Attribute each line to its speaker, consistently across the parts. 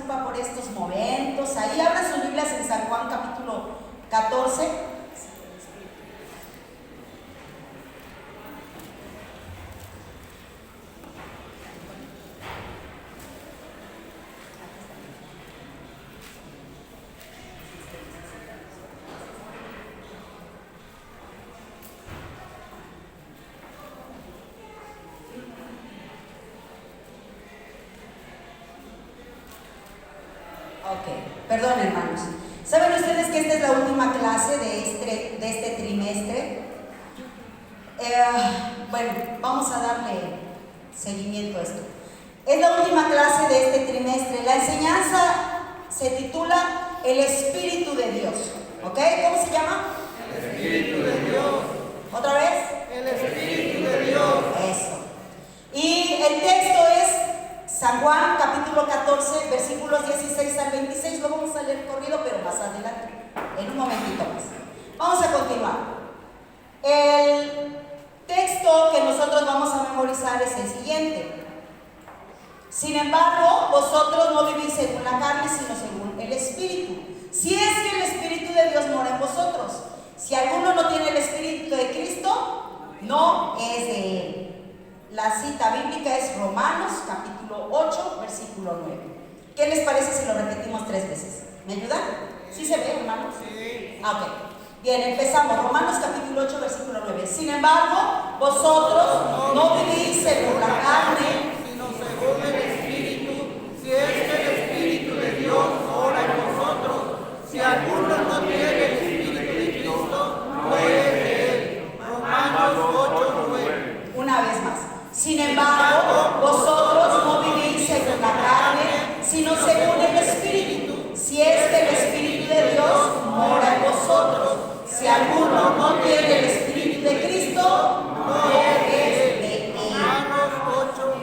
Speaker 1: disculpa por estos momentos. Ahí abran sus Biblias en San Juan capítulo 14. Ok, perdón hermanos. ¿Saben ustedes que esta es la última clase de este trimestre? Bueno, vamos a darle seguimiento a esto. Es la última clase de este trimestre. La enseñanza se titula El Espíritu de Dios. ¿Ok? ¿Cómo se llama?
Speaker 2: El Espíritu de Dios.
Speaker 1: ¿Otra vez?
Speaker 2: El Espíritu de Dios.
Speaker 1: Eso. Y el texto es San Juan capítulo 14, versículos 16 al 26. Lo vamos a leer corrido, pero más adelante, en un momentito más. Vamos a continuar. El texto que nosotros vamos a memorizar es el siguiente. Sin embargo, vosotros no vivís según la carne, sino según el Espíritu. Si es que el Espíritu de Dios mora en vosotros. Si alguno no tiene el Espíritu de Cristo, no es de él. La cita bíblica es Romanos capítulo 8, versículo 9. ¿Qué les parece si lo repetimos 3 veces? ¿Me ayudan? ¿Sí se ve, hermanos?
Speaker 2: Sí.
Speaker 1: Ok. Bien, empezamos. Romanos capítulo 8, versículo 9. Sin embargo, vosotros no vivís según la carne,
Speaker 2: sino según el Espíritu. Si es que el Espíritu de Dios mora en vosotros. Si alguno no tiene el Espíritu de Cristo, no es de él. Romanos 8, 9.
Speaker 1: una vez más. Sin embargo, vosotros no vivís según la carne, sino según el Espíritu. Si es que el Espíritu de Dios mora en vosotros. Si alguno no tiene el Espíritu de Cristo, no es de él.
Speaker 2: Romanos 8,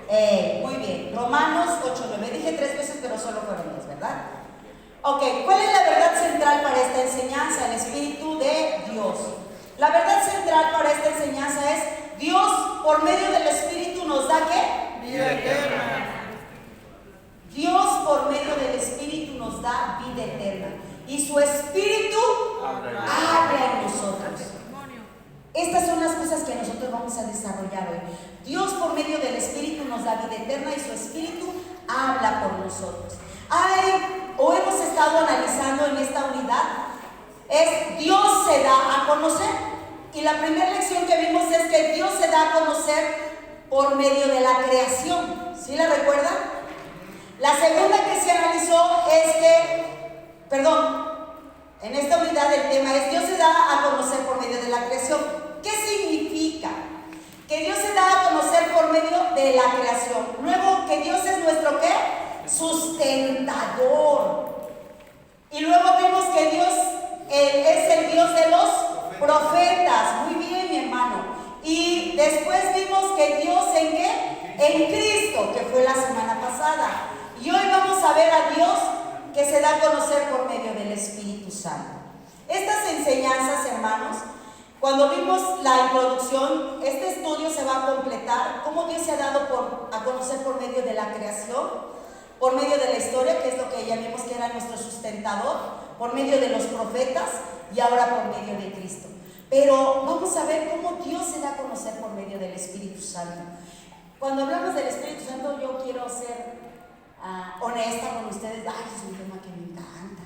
Speaker 2: 9.
Speaker 1: Muy bien, Romanos 8, 9. Dije 3 veces, pero solo fueron 2, ¿verdad? Ok, ¿cuál es la verdad central para esta enseñanza? El Espíritu de Dios. La verdad central para esta enseñanza es: Dios, por medio del Espíritu, nos da ¿qué?
Speaker 2: Vida eterna.
Speaker 1: Dios, por medio del Espíritu, nos da vida eterna. Y su Espíritu habla en nosotros. Estas son las cosas que nosotros vamos a desarrollar hoy. Dios, por medio del Espíritu, nos da vida eterna y su Espíritu habla por nosotros. Hemos estado analizando en esta unidad, es Dios se da a conocer. Y la primera lección que vimos es que Dios se da a conocer por medio de la creación. ¿Sí la recuerdan? La segunda que se analizó es que, en esta unidad el tema es Dios se da a conocer por medio de la creación. ¿Qué significa? Que Dios se da a conocer por medio de la creación. Luego, que Dios es nuestro ¿qué? Sustentador. Y luego vimos que Dios es el Dios de los profetas. Muy bien, mi hermano. Y después vimos que Dios ¿en qué? En Cristo, que fue la semana pasada. Y hoy vamos a ver a Dios que se da a conocer por medio del Espíritu Santo. Estas enseñanzas, hermanos, cuando vimos la introducción, este estudio se va a completar, cómo Dios se ha dado a conocer por medio de la creación, por medio de la historia, que es lo que ya vimos que era nuestro sustentador, por medio de los profetas y ahora por medio de Cristo. Pero vamos a ver cómo Dios se da a conocer por medio del Espíritu Santo. Cuando hablamos del Espíritu Santo, yo quiero ser honesta con ustedes. Ay, es un tema que me encanta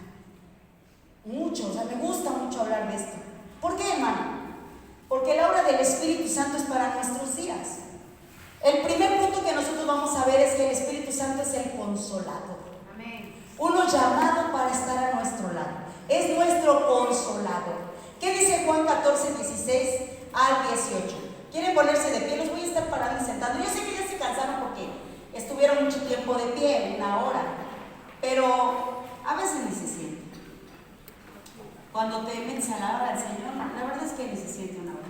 Speaker 1: mucho, me gusta mucho hablar de esto. ¿Por qué, hermano? Porque la obra del Espíritu Santo es para nuestros días. El primer punto que nosotros vamos a ver es que el Espíritu Santo es el consolador. Amén. Uno llamado para estar a nuestro lado. Es nuestro consolador. ¿Qué dice Juan 14, 16 al 18? ¿Quieren ponerse de pie? Los voy a estar parando y sentando. Yo sé que ya se cansaron porque estuvieron mucho tiempo de pie, 1 hora. Pero a veces ni se siente. Cuando te metes a la hora del Señor, la verdad es que ni se siente 1 hora.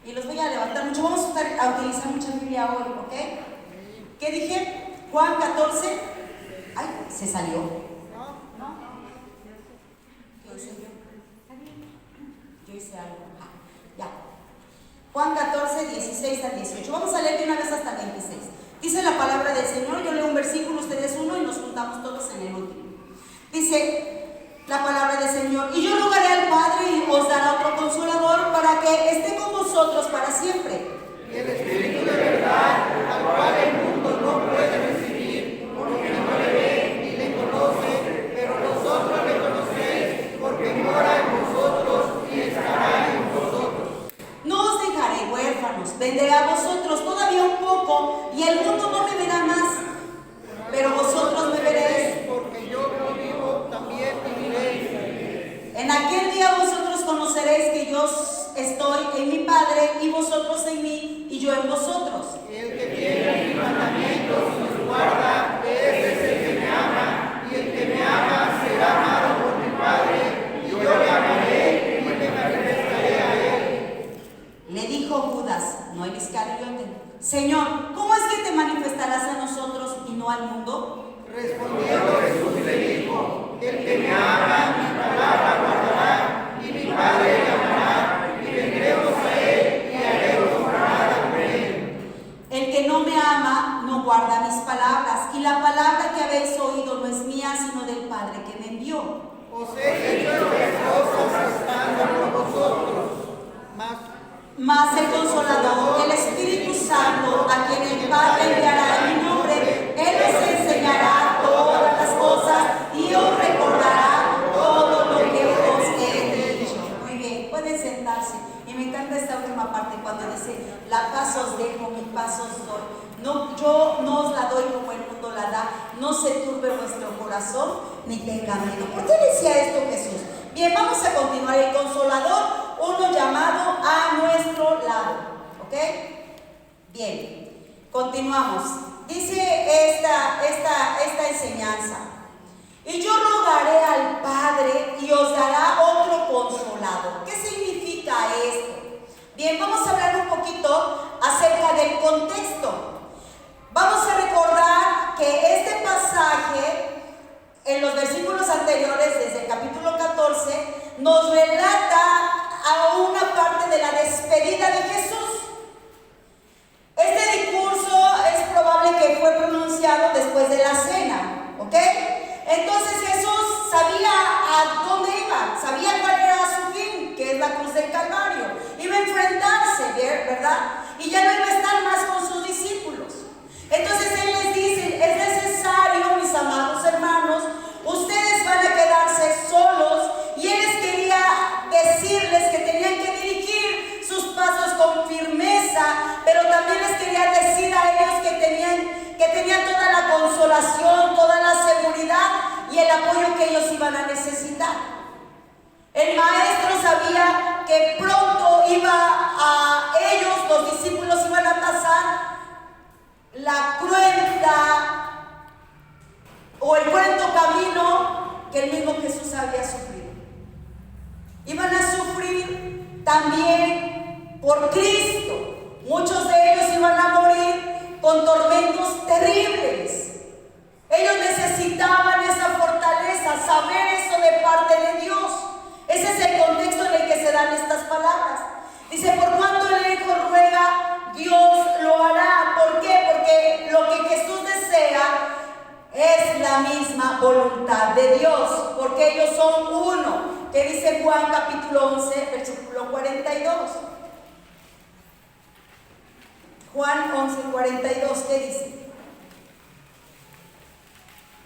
Speaker 1: Y los voy a levantar mucho. Vamos a utilizar mucha Biblia hoy, ¿ok? ¿Qué dije? Juan 14. Ay, se salió. ¿No? ¿Qué hice yo? Yo hice algo. Ya. Juan 14, 16 al 18. Vamos a leer de una vez hasta el 26. Dice la palabra del Señor. Yo leo un versículo, ustedes uno y nos juntamos en el último. Dice la palabra del Señor: y yo rogaré al Padre y os dará otro consolador para que esté con vosotros para siempre.
Speaker 2: El Espíritu de verdad, al cual el mundo no puede recibir, porque no le ve ni le conoce, pero vosotros le conocéis, porque mora en vosotros y estará en vosotros.
Speaker 1: No os dejaré huérfanos, vendré a vosotros todavía un poco, y el mundo no me verá más, pero vosotros me veréis.
Speaker 2: Porque yo vivo, también viviréis.
Speaker 1: En aquel día vosotros conoceréis que yo estoy en mi Padre, y vosotros en mí, y yo en vosotros.
Speaker 2: El que tiene mis mandamientos y los guarda, ese es el que me ama, y el que me ama será amado por mi Padre, y yo le amaré y me manifestaré a él.
Speaker 1: Le dijo Judas, no el Iscariote: Señor, ¿cómo es que te manifestarás a nosotros y no al mundo?
Speaker 2: Respondiendo Jesús le dijo: el que me ama, mi palabra guardará, y mi Padre le amará, y vendremos a él y haremos morada con él.
Speaker 1: El que no me ama no guarda mis palabras, y la palabra que habéis oído no es mía, sino del Padre que me envió.
Speaker 2: Os he dicho estas cosas estando con vosotros,
Speaker 1: Mas el Consolador, el Espíritu Santo, a quien el Padre enviará en mi nombre, Él os enseñará todas las cosas y os recordará todo lo que os he dicho. Muy bien, pueden sentarse. Y me encanta esta última parte cuando dice: la paz os dejo, mi paz os doy. No, yo no os la doy como el mundo la da. No se turbe vuestro corazón ni tenga miedo. ¿Por qué decía esto Jesús? Bien, vamos a continuar. El Consolador, uno llamado a nuestro lado. ¿Ok? Bien, continuamos. Dice esta enseñanza: y yo rogaré al Padre y os dará otro consolador. ¿Qué significa esto? Bien, vamos a hablar un poquito acerca del contexto. Vamos a recordar que este pasaje, en los versículos anteriores, desde el capítulo 14, nos relata a una parte de la despedida de Jesús. Este discurso es probable que fue pronunciado después de la cena, ¿ok? Entonces Jesús sabía a dónde iba, sabía cuál era su fin, que es la cruz del Calvario. Iba a enfrentarse, ¿verdad? Y ya no iba a estar más con sus discípulos. Entonces Él les dice: es necesario, mis amados hermanos, ustedes van a quedarse solos. Y Él les quería decirles que tenían que dirigir sus pasos con firmeza, pero también les quería decir a ellos que tenían toda la consolación, toda la seguridad y el apoyo que ellos iban a necesitar. El maestro sabía que pronto ellos, los discípulos, iban a pasar la cruenta o el cruento camino que el mismo Jesús había sufrido. Iban a sufrir también por Cristo. Muchos de ellos iban a morir con tormentos terribles. Ellos necesitaban esa fortaleza, saber eso de parte de Dios. Ese es el contexto en el que se dan estas palabras. Dice: por cuanto el Hijo ruega, Dios lo hará. ¿Por qué? Porque lo que Jesús desea es la misma voluntad de Dios, porque ellos son uno. ¿Qué dice Juan capítulo 11, versículo 42? Juan 11, 42, ¿qué dice?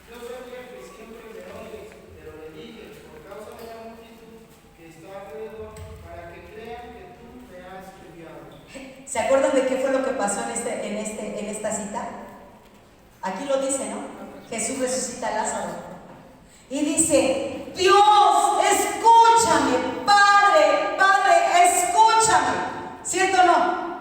Speaker 3: Yo sabía que siempre me oyes, pero le dije, por causa de la multitud que está alrededor, para que crean que tú me has enviado.
Speaker 1: ¿Se acuerdan de qué fue lo que pasó en esta cita? Aquí lo dice, ¿no? Jesús resucita a Lázaro. Y dice: Dios, escúchame, Padre, escúchame. ¿Cierto o no?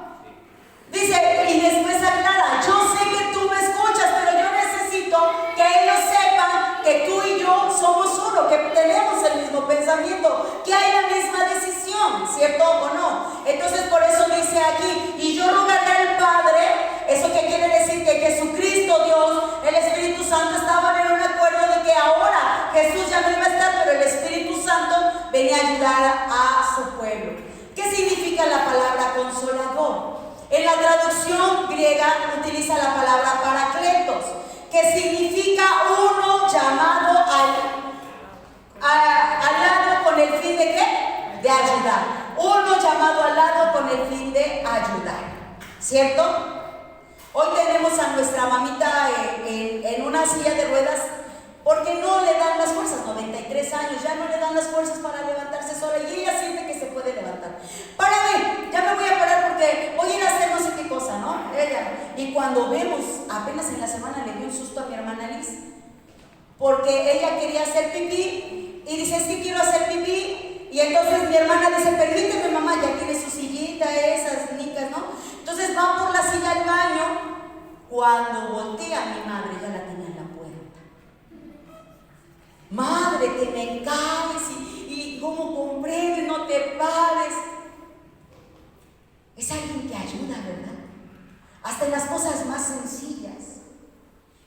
Speaker 1: Dice, y después aclara: yo sé que tú me escuchas, pero yo necesito que ellos sepan que tú y yo somos uno, que tenemos el mismo pensamiento, que hay la misma decisión, ¿cierto o no? Entonces por eso dice aquí: y yo rogaré al Padre. ¿Eso qué quiere decir? Que Jesucristo, Dios, el Espíritu Santo estaban en un acuerdo de que ahora Jesús ya no iba a estar, pero el Espíritu Santo venía a ayudar a su pueblo. ¿Qué significa la palabra consolador? En la traducción griega utiliza la palabra parakletos, que significa uno llamado de ayudar. Uno llamado al lado con el fin de ayudar, ¿cierto? Hoy tenemos a nuestra mamita en una silla de ruedas porque no le dan las fuerzas, 93 años, ya no le dan las fuerzas para levantarse sola y ella siente que se puede levantar. Párame, ya me voy a parar porque voy a ir a hacer no sé qué cosa, ¿no? Y cuando vemos, apenas en la semana le dio un susto a mi hermana Liz, porque ella quería hacer pipí y dice, sí quiero hacer pipí, y entonces mi hermana dice, permíteme mamá, ya tiene su sillita, esas nicas, ¿no? Entonces va por la silla al baño, cuando voltea mi madre ya la tenía en la puerta. Madre, te me caes y cómo comprende, no te pares. Es alguien que ayuda, ¿verdad? Hasta en las cosas más sencillas.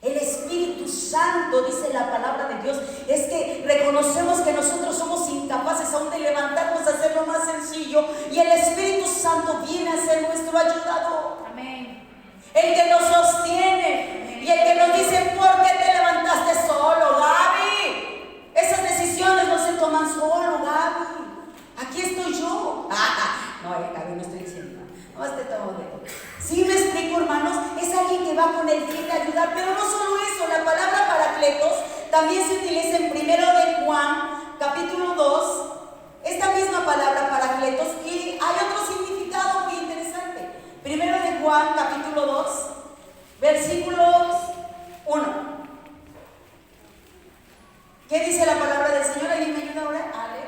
Speaker 1: El Espíritu Santo, dice la palabra de Dios, es que reconocemos que nosotros somos incapaces aún de levantarnos a hacer lo más sencillo, y el Espíritu Santo viene a ser nuestro ayudador.
Speaker 4: Amén.
Speaker 1: El que nos sostiene y el que nos dice, ¿por qué te levantaste solo, Gaby? Esas decisiones no se toman solo, Gaby. Aquí estoy yo. No, Gaby, no estoy diciendo nada. No, te tomo de. ¿Sí me explico, hermanos? Es alguien que va con el fin de ayudar, pero no solo eso. La palabra paracletos también se utiliza en 1 de Juan, capítulo 2. Esta misma palabra paracletos, y hay otro significado muy interesante. 1 de Juan, capítulo 2, versículos 1. ¿Qué dice la palabra del Señor? ¿Alguien me ayuda ahora? Ale.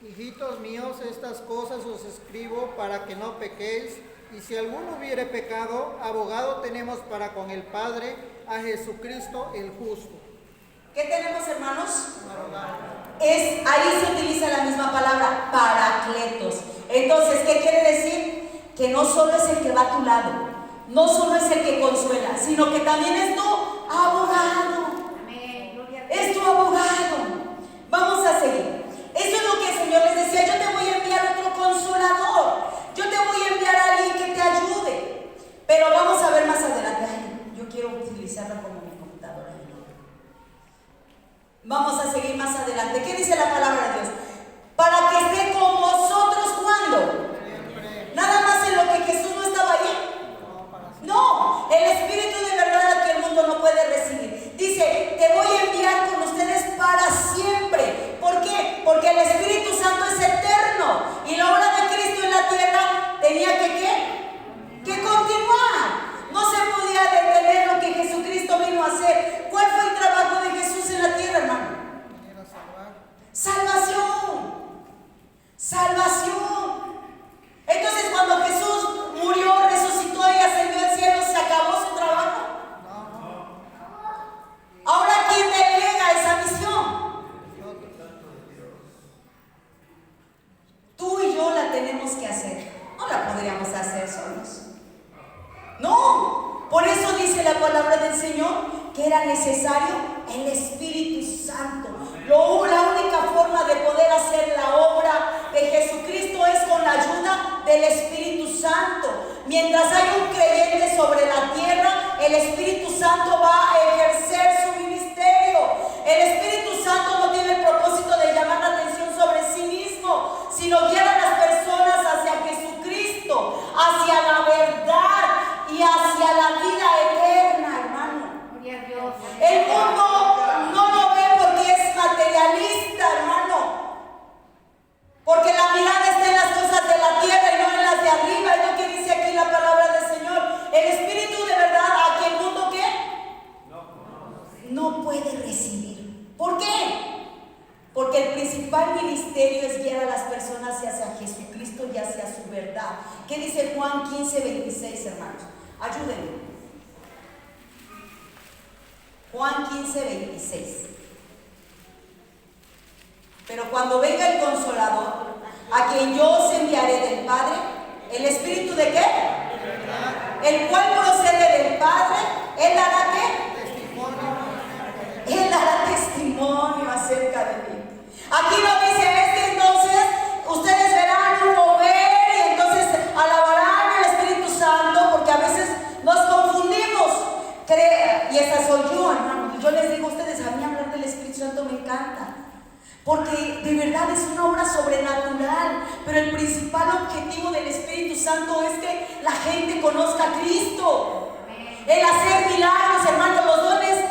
Speaker 3: Hijitos míos, estas cosas os escribo para que no pequéis, y si alguno hubiere pecado, abogado tenemos para con el Padre, a Jesucristo el justo.
Speaker 1: ¿Qué tenemos, hermanos? Ahí se utiliza la misma palabra, paracletos. Entonces, ¿qué quiere decir? Que no solo es el que va a tu lado, no solo es el que consuela, sino que también es tu abogado. Es tu abogado. Vamos a seguir. Eso es lo que el Señor les decía. Yo te voy a enviar otro consolador. Yo te voy a enviar a alguien que te ayude. Pero vamos a ver más adelante. Ay, yo quiero utilizarla como mi computadora. Vamos a seguir más adelante. ¿Qué dice la palabra de Dios? Para que esté con vosotros, ¿cuándo? Nada más en lo que Jesús no estaba ahí. No, el Espíritu de verdad que el mundo no puede recibir. Dice, te voy a enviar con ustedes para siempre. ¿Por qué? Porque el Espíritu Santo es eterno. Y la obra de Cristo en la tierra tenía que ¿qué? Que continuar. No se podía detener lo que Jesucristo vino a hacer. ¿Cuál fue el trabajo de Jesús en la tierra, hermano? Salvación. Salvación. Entonces, cuando Jesús murió, resucitó y ascendió al cielo, ¿se acabó su trabajo? Ahora, ¿quién delega esa misión? Tú y yo la tenemos que hacer. No la podríamos hacer solos. No. Por eso dice la palabra del Señor que era necesario el Espíritu Santo. La única forma de poder hacer la obra de Jesucristo es con la ayuda del Espíritu Santo. Mientras hay un creyente sobre la tierra, el Espíritu Santo va a ejercer su ministerio. El Espíritu Santo no tiene el propósito de llamar la atención sobre sí mismo, sino guiar a las personas hacia Jesucristo, hacia la verdad y hacia la vida eterna, hermano. El mundo no lo ve porque es materialista, hermano. Porque la mirada está en las cosas de la tierra y no en las de arriba. Es lo que dice aquí la palabra del Señor. El Espíritu de verdad, ¿a qué el mundo qué? No puede recibir. ¿Por qué? Porque el principal ministerio es guiar a las personas hacia Jesucristo y hacia su verdad. ¿Qué dice Juan 15:26, hermanos? Ayúdenme. Juan 15:26. Pero cuando venga el Consolador, a quien yo os enviaré del Padre, ¿el Espíritu de qué? El cual procede del Padre, Él hará qué? Él hará testimonio acerca de mí. Aquí no dice, es que entonces ustedes verán un mover y entonces alabarán al Espíritu Santo, porque a veces nos confundimos. Y esa soy yo, hermano. Yo les digo a ustedes, a mí hablar del Espíritu Santo me encanta. Porque de verdad es una obra sobrenatural, pero el principal objetivo del Espíritu Santo es que la gente conozca a Cristo. El hacer milagros, hermanos, los dones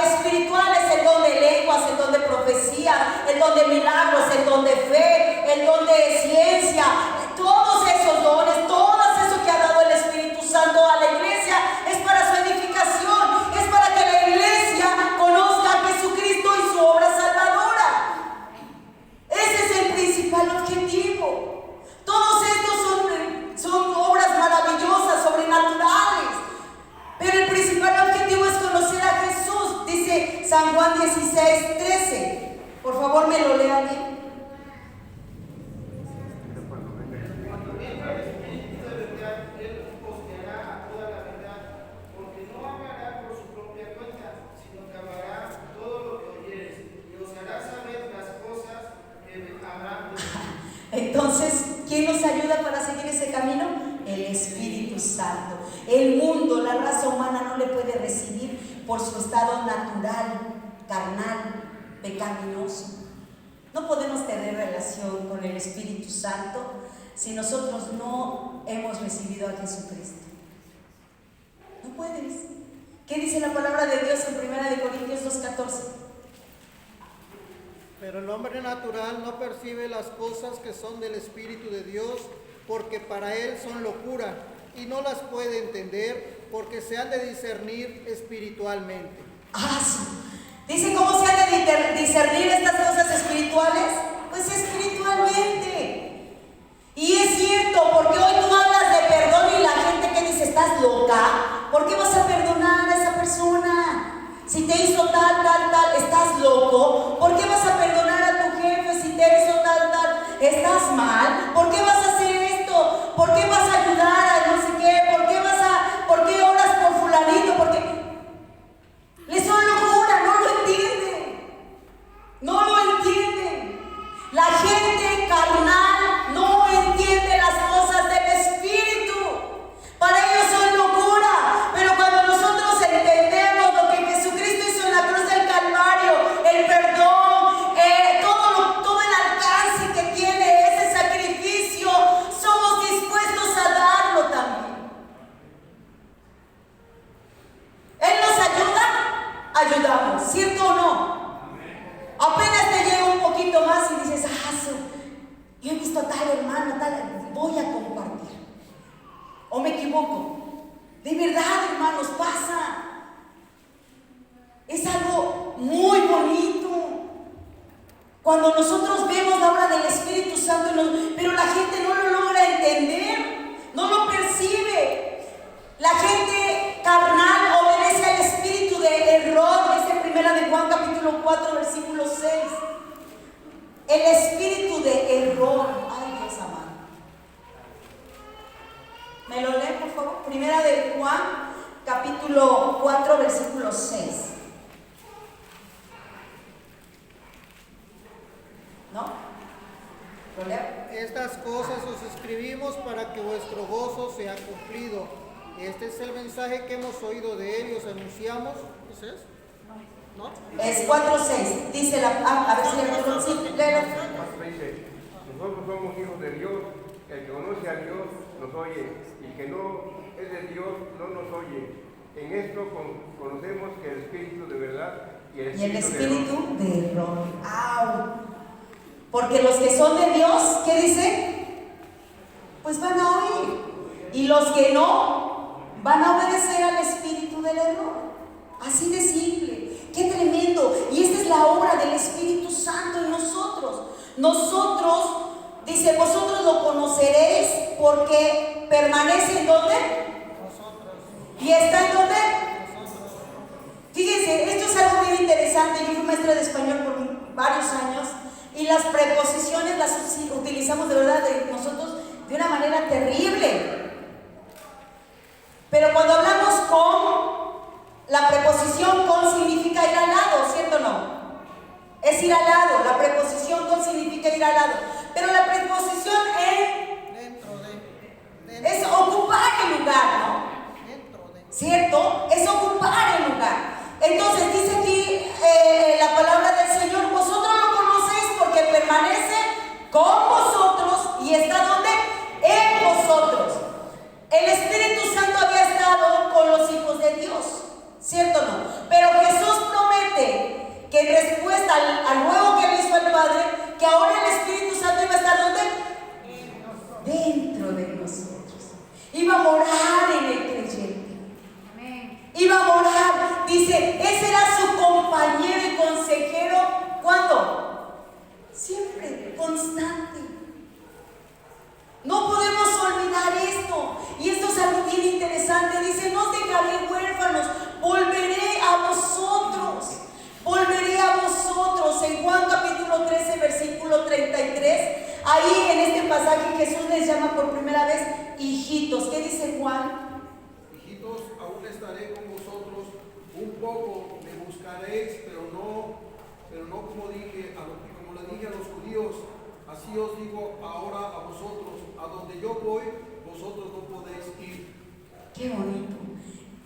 Speaker 1: espirituales, el don de lenguas, el don de profecía, el don de milagros, el don de fe, el don de ciencia, todos esos dones, todo eso que ha dado el Espíritu Santo a la iglesia es para su edificación, es para que la iglesia conozca a Jesucristo y su obra salvadora. Ese es el principal objetivo. Todos estos son obras maravillosas, sobrenaturales. Pero el principal objetivo es conocer a Jesús. Dice San Juan 16:13. Por favor, me lo lea bien.
Speaker 3: Cuando venga el Espíritu de verdad, Él os guiará a toda la verdad, porque no hablará por su propia cuenta, sino que hablará todo lo que oyeres, y os hará saber las cosas que habrán de venir.
Speaker 1: Entonces, ¿quién nos ayuda para seguir ese camino? El Espíritu Santo. El mundo, la raza humana no le puede recibir por su estado natural, carnal, pecaminoso. No podemos tener relación con el Espíritu Santo si nosotros no hemos recibido a Jesucristo. No puedes. ¿Qué dice la palabra de Dios en 1 Corintios 2:14?
Speaker 2: Pero el hombre natural no percibe las cosas que son del Espíritu de Dios, porque para él son locura, y no las puede entender, porque se han de discernir espiritualmente.
Speaker 1: Sí. Dice, ¿cómo se han de discernir estas cosas espirituales? Pues espiritualmente. Y es cierto, porque hoy tú hablas de perdón y la gente que dice, ¿estás loca? ¿Por qué vas a perdonar a esa persona? Si te hizo tal, ¿estás loco? ¿Por qué vas a perdonar a tu jefe si te hizo tal? ¿Estás mal? ¿Por qué vas a hacer esto? ¿Por qué vas a ayudar a no sé qué? ¿Por qué oras por fulanito? ¿Por qué? Les son locura, no lo entienden. No lo entienden. La gente carnal no entiende las cosas del Espíritu. Para ellos son locura. Pero cuando nosotros entendemos lo que Jesucristo hizo en la cruz del Calvario, el perdón, todo el alcance que tiene ese sacrificio, somos dispuestos a darlo también. Él nos ayuda, ayudamos, ¿cierto o no? Apenas te llega un poquito más y dices, yo he visto a tal hermano, voy a compartir. ¿O me equivoco? De verdad, hermanos, pasa. Es algo muy bonito. Cuando nosotros vemos la obra del Espíritu Santo, pero la gente no lo logra entender, no lo percibe. La gente carnal obedece al espíritu de error, dice 1 Juan capítulo 4, versículo 6. El espíritu de error. Ay, Dios amado. ¿Me lo leen, por favor? 1 Juan capítulo 4, versículo 6. ¿No? ¿Lo leo?
Speaker 2: Estas cosas os escribimos para que vuestro gozo sea cumplido. Este es el mensaje que hemos oído de él y os anunciamos. ¿Es eso? ¿No?
Speaker 1: Es 4:6. Dice a ver si el sí, léelo.
Speaker 4: Nosotros somos hijos de Dios. El que conoce a Dios nos oye, y el que no es de Dios no nos oye. En esto conocemos que el Espíritu de verdad y el Espíritu
Speaker 1: de error. ¡Au! Porque los que son de Dios, ¿qué dice? Pues van a oír. Y los que no, van a obedecer al espíritu del error. Así de simple. ¡Qué tremendo! Y esta es la obra del Espíritu Santo en nosotros. Nosotros, dice, vosotros lo conoceréis porque permanece en ¿dónde?
Speaker 2: Nosotros.
Speaker 1: ¿Y está en dónde?
Speaker 2: Nosotros.
Speaker 1: Fíjense, esto es algo muy interesante. Yo fui maestra de español por varios años y las preposiciones las utilizamos de verdad nosotros de una manera terrible. Pero cuando hablamos con, la preposición con significa ir al lado, ¿cierto o no? Es ir al lado, la preposición con significa ir al lado. Pero la preposición es ocupar el lugar, ¿no? ¿Cierto? Es ocupar el lugar. Entonces dice aquí la palabra del Señor, vosotros lo conocéis ¿cierto o no? Pero Jesús promete que en respuesta al nuevo que le hizo al Padre, que ahora el Espíritu Santo iba a estar ¿dónde? Dentro de nosotros. Iba a morar en el creyente. Iba a morar, dice, ese era su compañero y consejero. ¿Cuándo? Siempre, constante. No podemos olvidar esto. Y esto es algo bien interesante. Dice, no os dejaré huérfanos, volveré a vosotros. Volveré a vosotros. En Juan capítulo 13, versículo 33. Ahí en este pasaje Jesús les llama por primera vez hijitos. ¿Qué dice Juan?
Speaker 5: Hijitos, aún estaré con vosotros un poco, me buscaréis, pero no como le dije a los judíos, así os digo ahora a vosotros, a donde yo voy, vosotros no podéis ir.
Speaker 1: Qué bonito.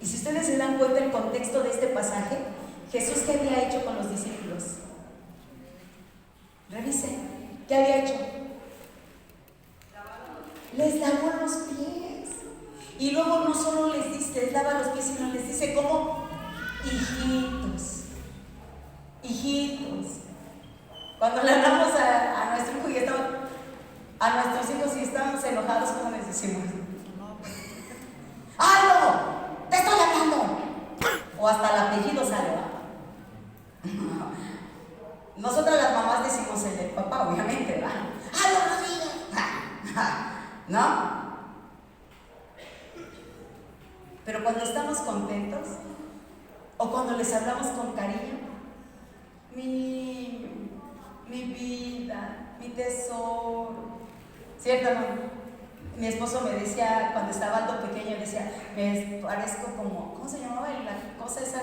Speaker 1: Y si ustedes se dan cuenta el contexto de este pasaje, Jesús, ¿qué había hecho con los discípulos? Revisen, ¿qué había hecho? Les lavó los pies. Y luego no solo les lava los pies, sino les dice como hijitos. Hijitos. Cuando le hablamos a nuestro hijo y estamos, a nuestros hijos y estamos enojados, ¿cómo les decimos? ¡Ay, no! ¡Te estoy hablando! O hasta el apellido sale, ¿verdad? Nosotras las mamás decimos el del papá, obviamente, ¿verdad? ¡Ay, no digas! ¿No? Pero cuando estamos contentos o cuando les hablamos con cariño, mi niño, mi vida, mi tesoro, ¿cierto o no? Mi esposo me decía, cuando estaba algo pequeño, decía, me parezco como, ¿cómo se llamaba la cosa esa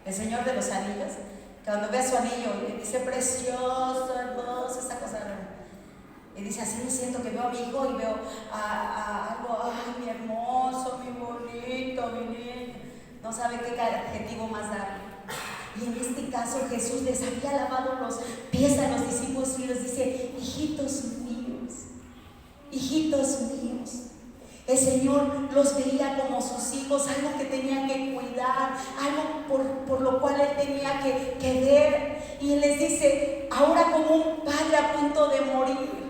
Speaker 1: el Señor de los Anillos? Cuando ve a su anillo y le dice, precioso, hermoso, esa cosa. Y dice, así me siento que veo a mi hijo y veo a algo, ay, mi hermoso, mi bonito, mi niño. No sabe qué adjetivo más darle. Y en este caso Jesús les había lavado los pies a los discípulos y les dice, hijitos míos, hijitos míos. El Señor los veía como sus hijos, algo que tenía que cuidar, algo por lo cual Él tenía que ver. Y Él les dice, ahora como un padre a punto de morir.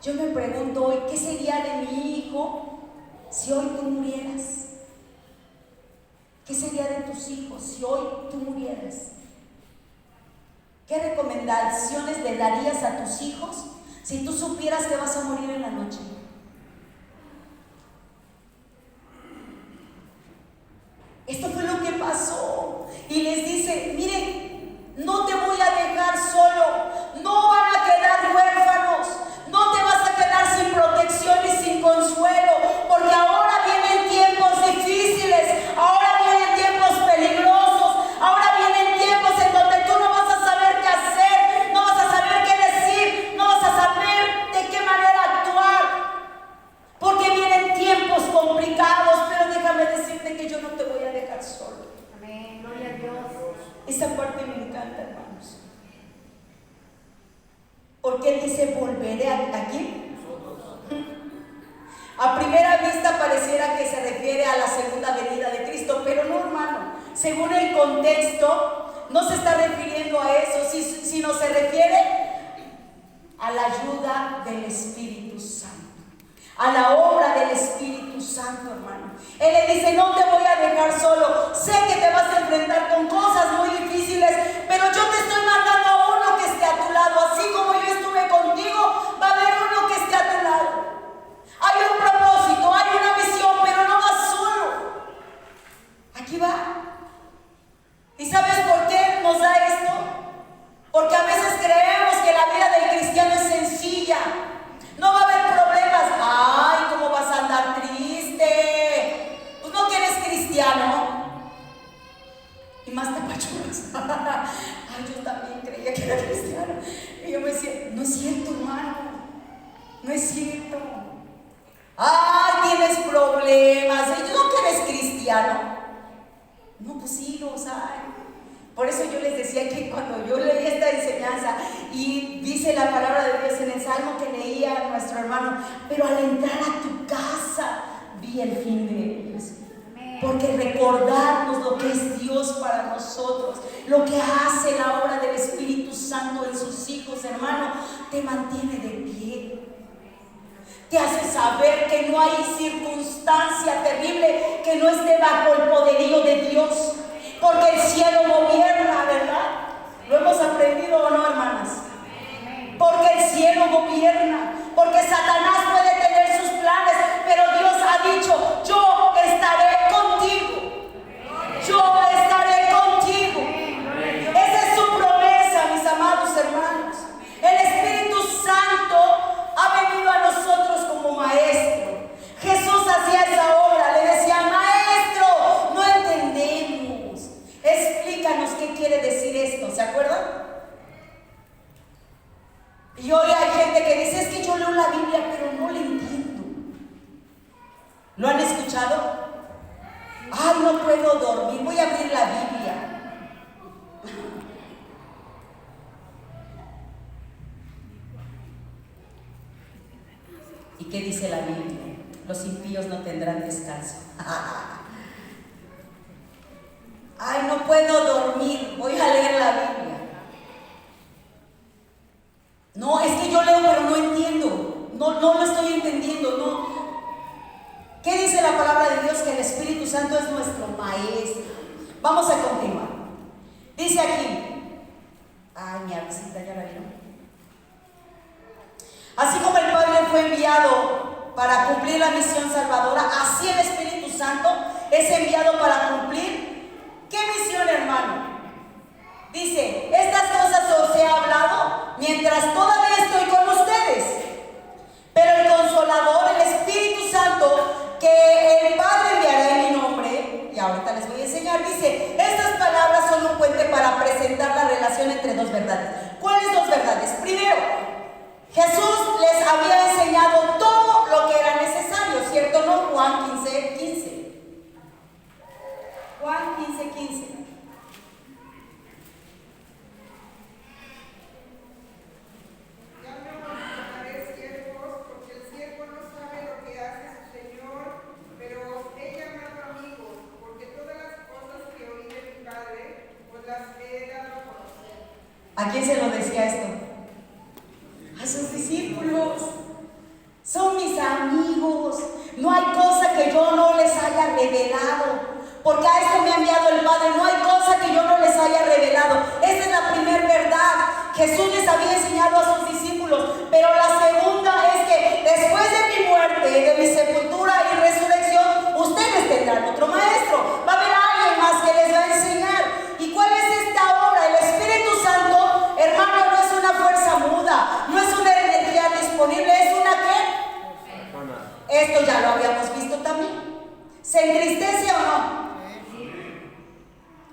Speaker 1: Yo me pregunto hoy, ¿qué sería de mi hijo si hoy tú murieras? ¿Qué sería de tus hijos si hoy tú murieras? ¿Qué recomendaciones le darías a tus hijos si tú supieras que vas a morir en la noche? Esto fue lo que pasó. Y les dice, miren, no te voy a dejar solo, no van a quedar huérfanos, no te vas a quedar sin protección y sin consuelo, porque ahora vienen tiempos difíciles, ahora vienen tiempos peligrosos, ahora vienen tiempos en donde tú no vas a saber qué hacer, no vas a saber qué decir, no vas a saber de qué manera actuar, porque vienen tiempos complicados. Pero déjame decirte que yo no te voy a dejar solo.
Speaker 6: Amén, gloria a Dios.
Speaker 1: Esa parte me encanta, hermanos. Porque Él dice, volveré a quién. A primera vista pareciera que se refiere a la segunda venida de Cristo, pero no, hermano. Según el contexto, no se está refiriendo a eso, sino se refiere a la ayuda del Espíritu Santo, a la obra del Espíritu Santo, hermano. Él le dice, no te voy a dejar solo, sé que te vas a enfrentar con cosas muy difíciles, pero yo te estoy mandando a uno que esté a tu lado, así como yo estuve contigo, va a haber uno que esté a tu lado. Hay un propósito, hay una visión, pero no vas solo. Aquí va. ¿Y sabes por qué nos da esto? Porque a veces creemos que la vida del cristiano es sencilla. No va a haber problemas. Ay, ¿cómo vas a andar triste? Pues no que eres cristiano. Y más tapachuras. Ay, yo también creía que era cristiano. Y yo me decía, no es cierto, hermano. No es cierto. Ay, tienes problemas. ¿Y no que eres cristiano? No, pues sí, los hay. Por eso yo les decía que cuando yo leí esta enseñanza y dice la palabra de Dios en el salmo que leía nuestro hermano, pero al entrar a tu casa vi el fin de ellos. Porque recordarnos lo que es Dios para nosotros, lo que hace la obra del Espíritu Santo en sus hijos, hermano, te mantiene de pie. Te hace saber que no hay circunstancia terrible que no esté bajo el poderío de Dios. Porque el cielo gobierna, ¿verdad? ¿Lo hemos aprendido o no, hermanas? Porque el cielo gobierna. Porque Satanás puede tener sus planes, pero Dios ha dicho: yo estaré contigo. Yo estaré contigo. Esa es su promesa, mis amados hermanos. El Espíritu Santo ha venido a nosotros como maestro. Jesús hacía esa obra, le decía: maestro, no entendemos, explícanos qué quiere decir esto. ¿Se acuerdan? Y hoy hay gente que dice: es que yo leo la Biblia pero no la entiendo. ¿Lo han escuchado? Ay, no puedo dormir, voy a abrir la Biblia. ¿Y qué dice la Biblia? Los impíos no tendrán descanso. Ay, no puedo dormir, voy a leer la Biblia. No, es que yo leo pero no entiendo. No lo estoy entendiendo, no. ¿Qué dice la palabra de Dios? Que el Espíritu Santo es nuestro maestro. Vamos a continuar. Dice aquí. Ay, mi visita, ¿ya la vieron? Así como el Padre fue enviado para cumplir la misión salvadora, así el Espíritu Santo es enviado para cumplir. ¿Qué misión, hermano? Dice: estas cosas os he hablado mientras todavía estoy con ustedes. Pero el Consolador, el Espíritu Santo, que el Padre enviará en mi nombre, y ahorita les voy a enseñar, dice: estas palabras son un puente para presentar la relación entre dos verdades. ¿Cuáles dos verdades? Primero, Jesús les había enseñado todo lo que era necesario, ¿cierto? ¿No? Juan 15:15. Juan 15:15. ¿A quién se lo decía esto? A sus discípulos. Son mis amigos. No hay cosa que yo no les haya revelado. Porque a esto me ha enviado el Padre. No hay cosa que yo no les haya revelado. Esa es la primera verdad. Jesús les había enseñado a sus discípulos. Pero la segunda es que después de mi muerte, de mi sepultura y resurrección, ustedes tendrán otro maestro. Va a haber alguien más que les va a enseñar. ¿Y cuál es esta obra? El Espíritu Santo, hermano, no es una fuerza muda, no es una energía disponible, es una ¿qué? Esto ya lo habíamos visto también. ¿Se entristece o no?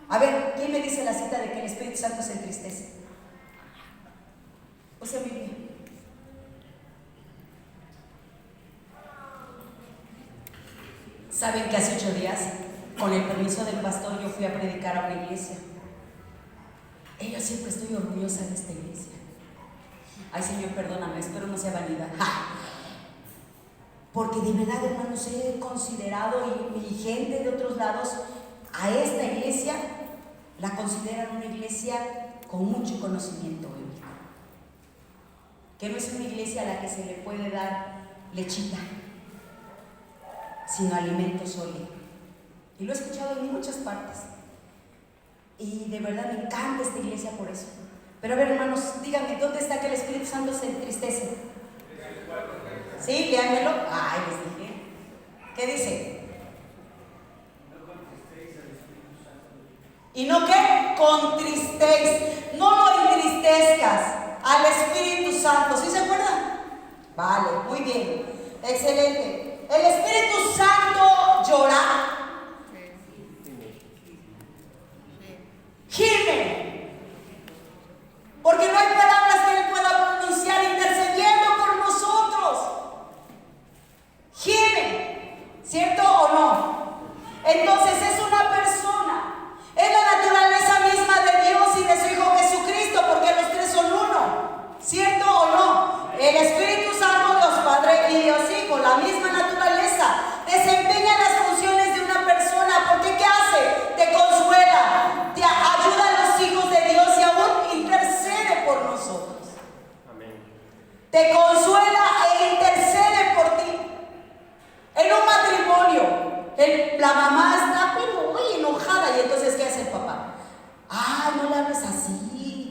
Speaker 1: A ver, ¿quién me dice la cita de que el Espíritu Santo se entristece? O sea, Biblia. ¿Saben que hace 8 días, con el permiso del pastor, yo fui a predicar a una iglesia? Yo siempre estoy orgullosa de esta iglesia. Ay, Señor, perdóname, espero no sea vanidad. Porque de verdad, hermanos, he considerado, y gente de otros lados, a esta iglesia la consideran una iglesia con mucho conocimiento bíblico. Que no es una iglesia a la que se le puede dar lechita, sino alimento sólido. Y lo he escuchado en muchas partes. Y de verdad me encanta esta iglesia por eso. Pero a ver, hermanos, díganme, ¿dónde está que el Espíritu Santo se entristece? ¿Sí? Léanmelo. Ay, les dije. ¿Qué dice? ¿Y no qué? Contristéis. No lo entristezcas al Espíritu Santo. ¿Sí se acuerdan? Vale, muy bien. Excelente. El Espíritu Santo llora. Gime, porque no hay palabras que Él pueda pronunciar intercediendo por nosotros. Gime, ¿cierto o no? Entonces es una persona, es la naturaleza misma de Dios y de su Hijo Jesucristo, porque los tres son uno, ¿cierto o no? El Espíritu Santo, Dios Padre y Dios Hijo, la misma naturaleza, desempeñan las funciones de enojada. Y entonces, ¿qué hace el papá? Ay, no le hables así.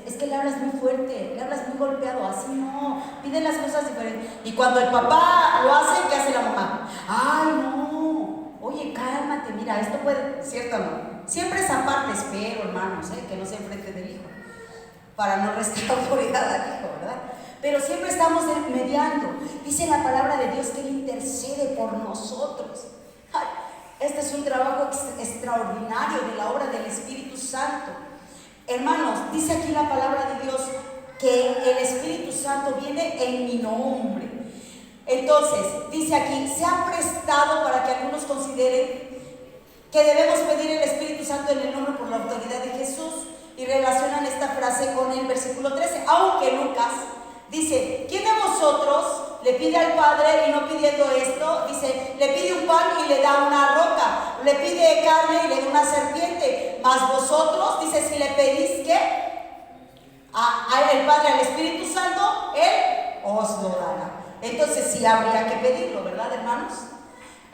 Speaker 1: Es que le hablas muy fuerte, le hablas muy golpeado, así no. Pide las cosas diferentes. Y cuando el papá lo hace, ¿qué hace la mamá? Ay, no. Oye, cálmate, mira, esto puede, ¿cierto o no? Siempre esa parte espero, hermanos, que no se enfrente del hijo, para no restar autoridad al hijo, ¿verdad? Pero siempre estamos mediando. Dice la palabra de Dios que Él intercede por nosotros. Ay, este es un trabajo extraordinario de la obra del Espíritu Santo. Hermanos, dice aquí la palabra de Dios que el Espíritu Santo viene en mi nombre. Entonces, dice aquí, se ha prestado para que algunos consideren que debemos pedir el Espíritu Santo en el nombre por la autoridad de Jesús, y relacionan esta frase con el versículo 13, aunque Lucas dice, ¿quién de vosotros le pide al Padre y no pidiendo esto? Dice, le pide un pan y le da una roca, le pide carne y le da una serpiente, mas vosotros, dice, si le pedís ¿qué? El Padre al Espíritu Santo, Él os lo dará. Entonces sí habría que pedirlo, ¿verdad, hermanos?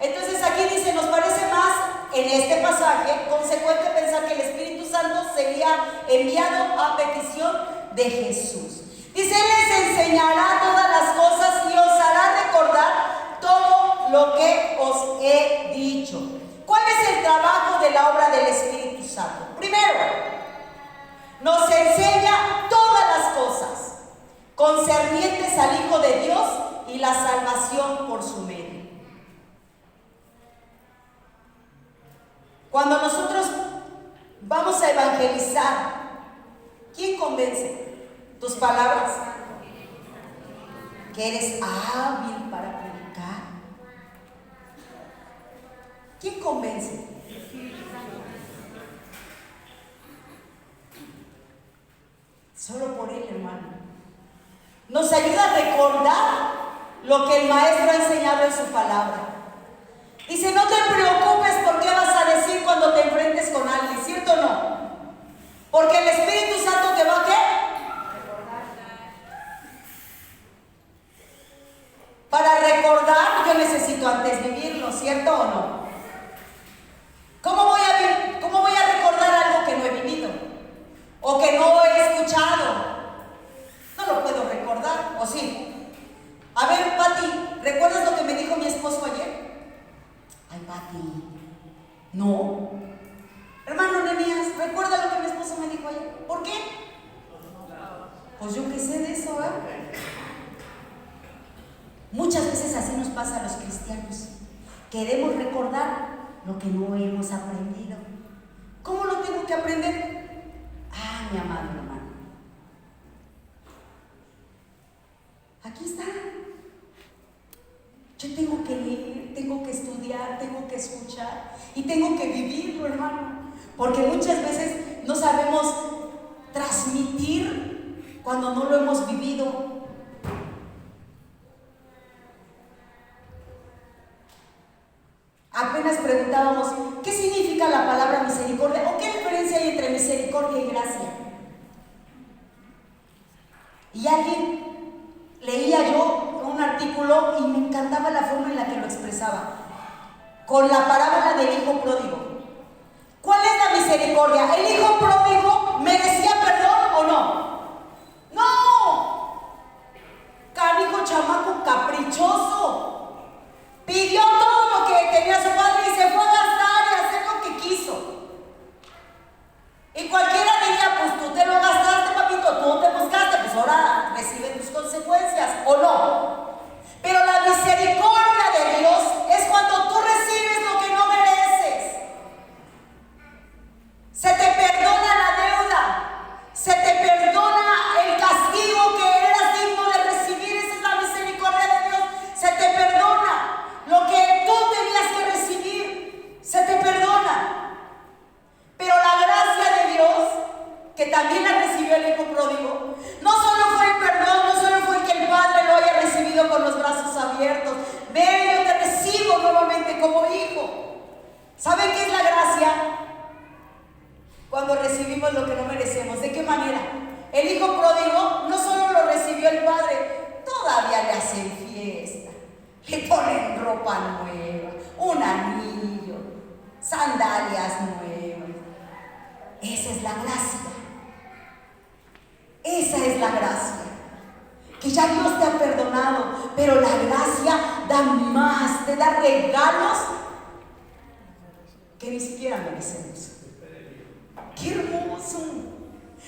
Speaker 1: Entonces aquí dice, nos parece más en este pasaje consecuente pensar que el Espíritu Santo sería enviado a petición de Jesús. Dice, Él les enseñará todas las cosas y os hará recordar todo lo que os he dicho. ¿Cuál es el trabajo de la obra del Espíritu Santo? Primero, nos enseña todas las cosas concernientes al Hijo de Dios y la salvación por su medio. Cuando nosotros vamos a evangelizar, ¿quién convence? ¿Tus palabras? ¿Que eres hábil para predicar? ¿Quién convence? Solo por Él, hermano. Nos ayuda a recordar lo que el Maestro ha enseñado en su palabra. Dice, no te preocupes por qué vas a decir cuando te enfrentes con alguien, ¿cierto o no? Porque el Espíritu Santo te va a ¿qué? Para recordar, yo necesito antes vivirlo, ¿cierto o no? ¿Cómo voy a recordar algo que no he vivido? O que no he escuchado. No lo puedo recordar, ¿o sí? A ver, Pati, ¿recuerdas lo que me dijo mi esposo ayer? Ay, Pati, no. Hermano Nenías, ¿recuerda lo que mi esposo me dijo ayer? ¿Por qué? Pues yo qué sé de eso, ¿eh? Muchas veces así nos pasa a los cristianos. Queremos recordar lo que no hemos aprendido. ¿Cómo lo tengo que aprender? Ah, mi amado hermano, aquí está. Yo tengo que leer, tengo que estudiar, tengo que escuchar y tengo que vivirlo, hermano. Porque muchas veces no sabemos transmitir cuando no lo hemos vivido. Apenas preguntábamos, ¿qué significa la palabra misericordia? ¿O qué diferencia hay entre misericordia y gracia? Y leía yo un artículo y me encantaba la forma en la que lo expresaba, con la parábola del hijo pródigo. ¿Cuál es la misericordia? ¿El hijo pródigo merecía perdón o no? ¡No! Canijo chamaco caprichoso. Pidió todo lo que tenía su padre y se fue a gastar y a hacer lo que quiso. Y cualquiera diría, pues tú te lo gastaste, papito, tú te buscaste, pues ahora recibe tus consecuencias, ¿o no? Pero la misericordia de Dios es cuando tú recibes lo que no mereces. Se te perdona la deuda, se te perdona el castigo que eras digno de recibir. Esa es la misericordia de Dios. Se te perdona lo que tú tenías que recibir, se te perdona. Pero la gracia de Dios, que también la recibió el hijo pródigo, no solo fue el perdón, no solo fue que el Padre lo haya recibido con los brazos abiertos. Ven, yo te recibo nuevamente como hijo. ¿Saben qué es la gracia? Cuando recibimos lo que no merecemos. ¿De qué manera? El hijo pródigo no solo lo recibió el Padre, todavía le hacen fiesta, le ponen ropa nueva, un anillo, sandalias nuevas. Esa es la gracia. Esa es la gracia. Que ya Dios te ha perdonado, pero la gracia da más, te da regalos que ni siquiera merecemos. ¡Qué hermoso!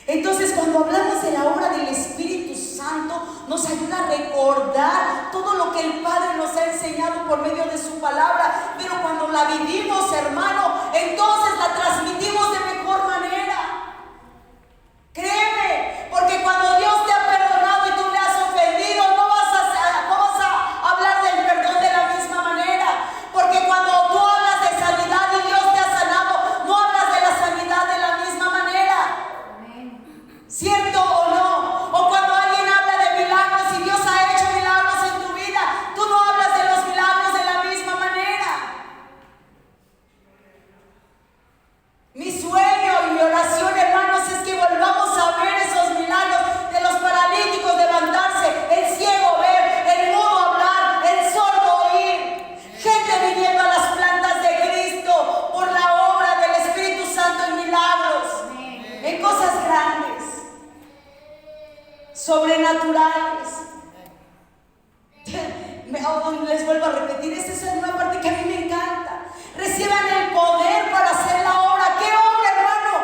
Speaker 1: Entonces, cuando hablamos de la obra del Espíritu Santo, nos ayuda a recordar todo lo que el Padre nos ha enseñado por medio de su palabra, pero cuando la vivimos, hermano, entonces la transmitimos de mejor manera. Créeme, porque cuando Dios te ha perdonado y tú le has ofendido, no vas a hablar del perdón de la misma manera, porque cuando tú hablas de sanidad y Dios te ha sanado, no hablas de la sanidad de la misma manera. ¿Cierto o no? O cuando alguien habla de milagros y Dios ha hecho milagros en tu vida, tú no hablas de los milagros de la misma manera. Mi sueño y mi oración, hermanos, es que volvamos a ver esos milagros de los paralíticos levantarse, el ciego ver, el mudo hablar, el sordo oír, gente viniendo a las plantas de Cristo por la obra del Espíritu Santo en milagros, en cosas grandes, sobrenaturales. Les vuelvo a repetir, esta es una parte que a mí me encanta. Reciban el poder para hacer la obra. ¿Qué obra, hermano?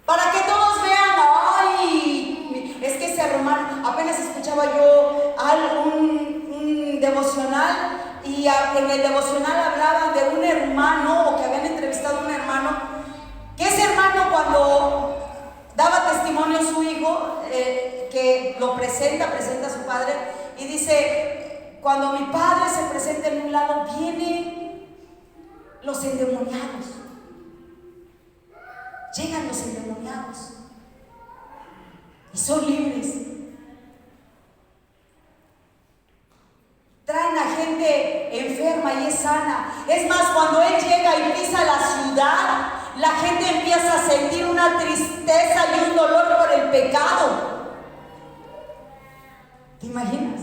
Speaker 1: Para que todos vean, ay, es que ese hermano, apenas escuchaba yo un devocional, y en el devocional hablaban de un hermano, o que habían entrevistado a un hermano, que ese hermano, cuando daba testimonio a su hijo, que lo presenta a su padre, y dice: cuando mi padre se presenta en un lado, vienen los endemoniados, llegan los endemoniados y son libres. Traen a gente enferma y es sana. Es más, cuando él llega y pisa la ciudad, la gente empieza a sentir una tristeza y un dolor por el pecado. ¿Te imaginas?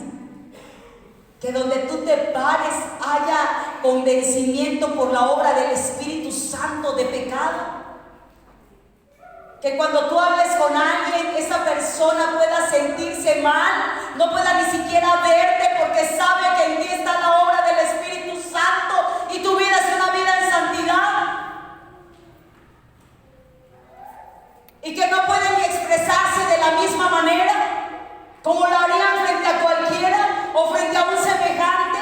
Speaker 1: Que donde tú te pares haya convencimiento por la obra del Espíritu Santo de pecado. Que cuando tú hables con alguien, esa persona pueda sentirse mal, no pueda ni siquiera verte, porque sabe que en ti está la obra del Espíritu Santo y tu vida es una vida en santidad. Y que no pueden ni expresarse de la misma manera como lo harían frente a cualquiera o frente a un semejante.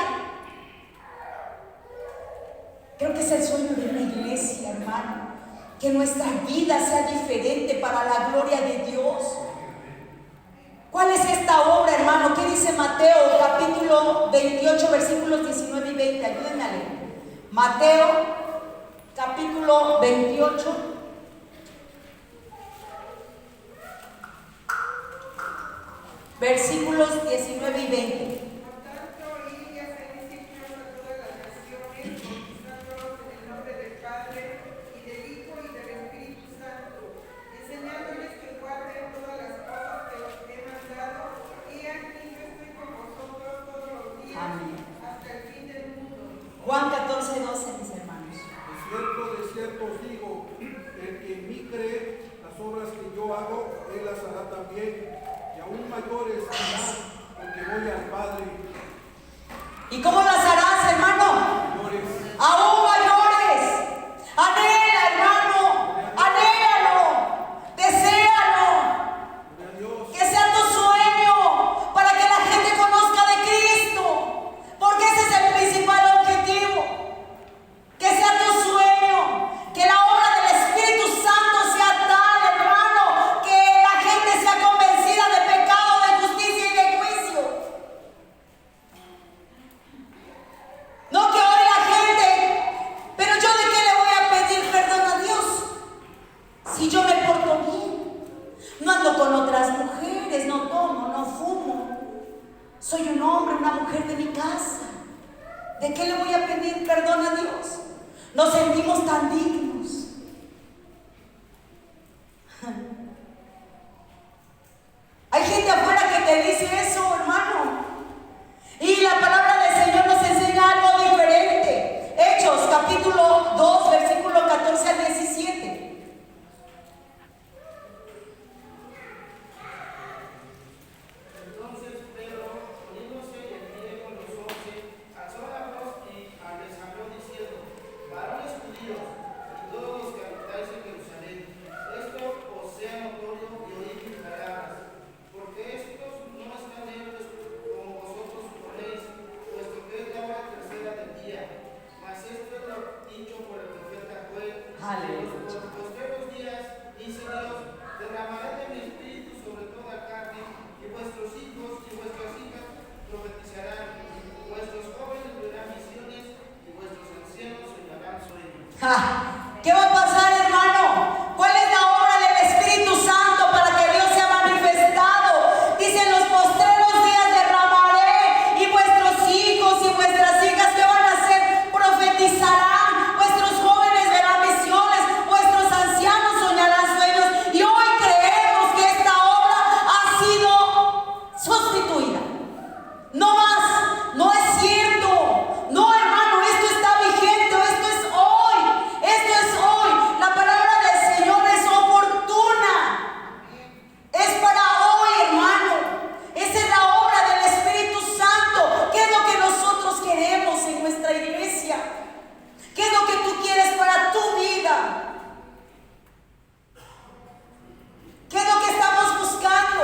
Speaker 1: Creo que es el sueño de una iglesia, hermano, que nuestra vida sea diferente para la gloria de Dios. ¿Cuál es esta obra, hermano? ¿Qué dice Mateo capítulo 28 versículos 19 y 20? Ayúdenme a leer. Mateo capítulo 28 versículos 19 y 20. Juan 14, 12, mis hermanos.
Speaker 5: De cierto os digo, el que en mí cree, las obras que yo hago, él las hará también, y aún mayores hará, porque voy al Padre.
Speaker 1: ¿Y cómo las harás, hermano?
Speaker 5: Mayores.
Speaker 1: Aún mayores. Anhela, hermano. Anhélalo. Deséalo. Que sea tu sueño para que la gente conozca de Cristo. Porque ese es el principal objetivo. Que sea tu sueño. Que la obra del Espíritu Santo sea tal, hermano, que la gente sea convencida de pecado, de justicia y de juicio. No que ore la gente, pero yo de qué le voy a pedir perdón a Dios si yo me porto bien. No ando con otras mujeres, no tomo, no fumo. Soy un hombre, una mujer de mi casa. ¿De qué le voy a pedir perdón a Dios? Nos sentimos tan dignos. Hay gente afuera que te dice eso, hermano. Y la palabra del Señor nos enseña algo diferente. ¿Qué va a pasar, hermano? ¿Cuál es la obra del Espíritu Santo para que Dios sea manifestado? Dice, en los postreros días derramaré, y vuestros hijos y vuestras hijas, ¿qué van a hacer? Profetizarán, vuestros jóvenes verán visiones, vuestros ancianos soñarán sueños. Y hoy creemos que esta obra ha sido sustituida. No más, no es cierto. No, hermano, esto está vigente, esto es hoy, esto es hoy. La palabra del Señor es oportuna, es para hoy, hermano. Esa es la obra del Espíritu Santo. ¿Qué es lo que nosotros queremos en nuestra iglesia? ¿Qué es lo que tú quieres para tu vida? ¿Qué es lo que estamos buscando?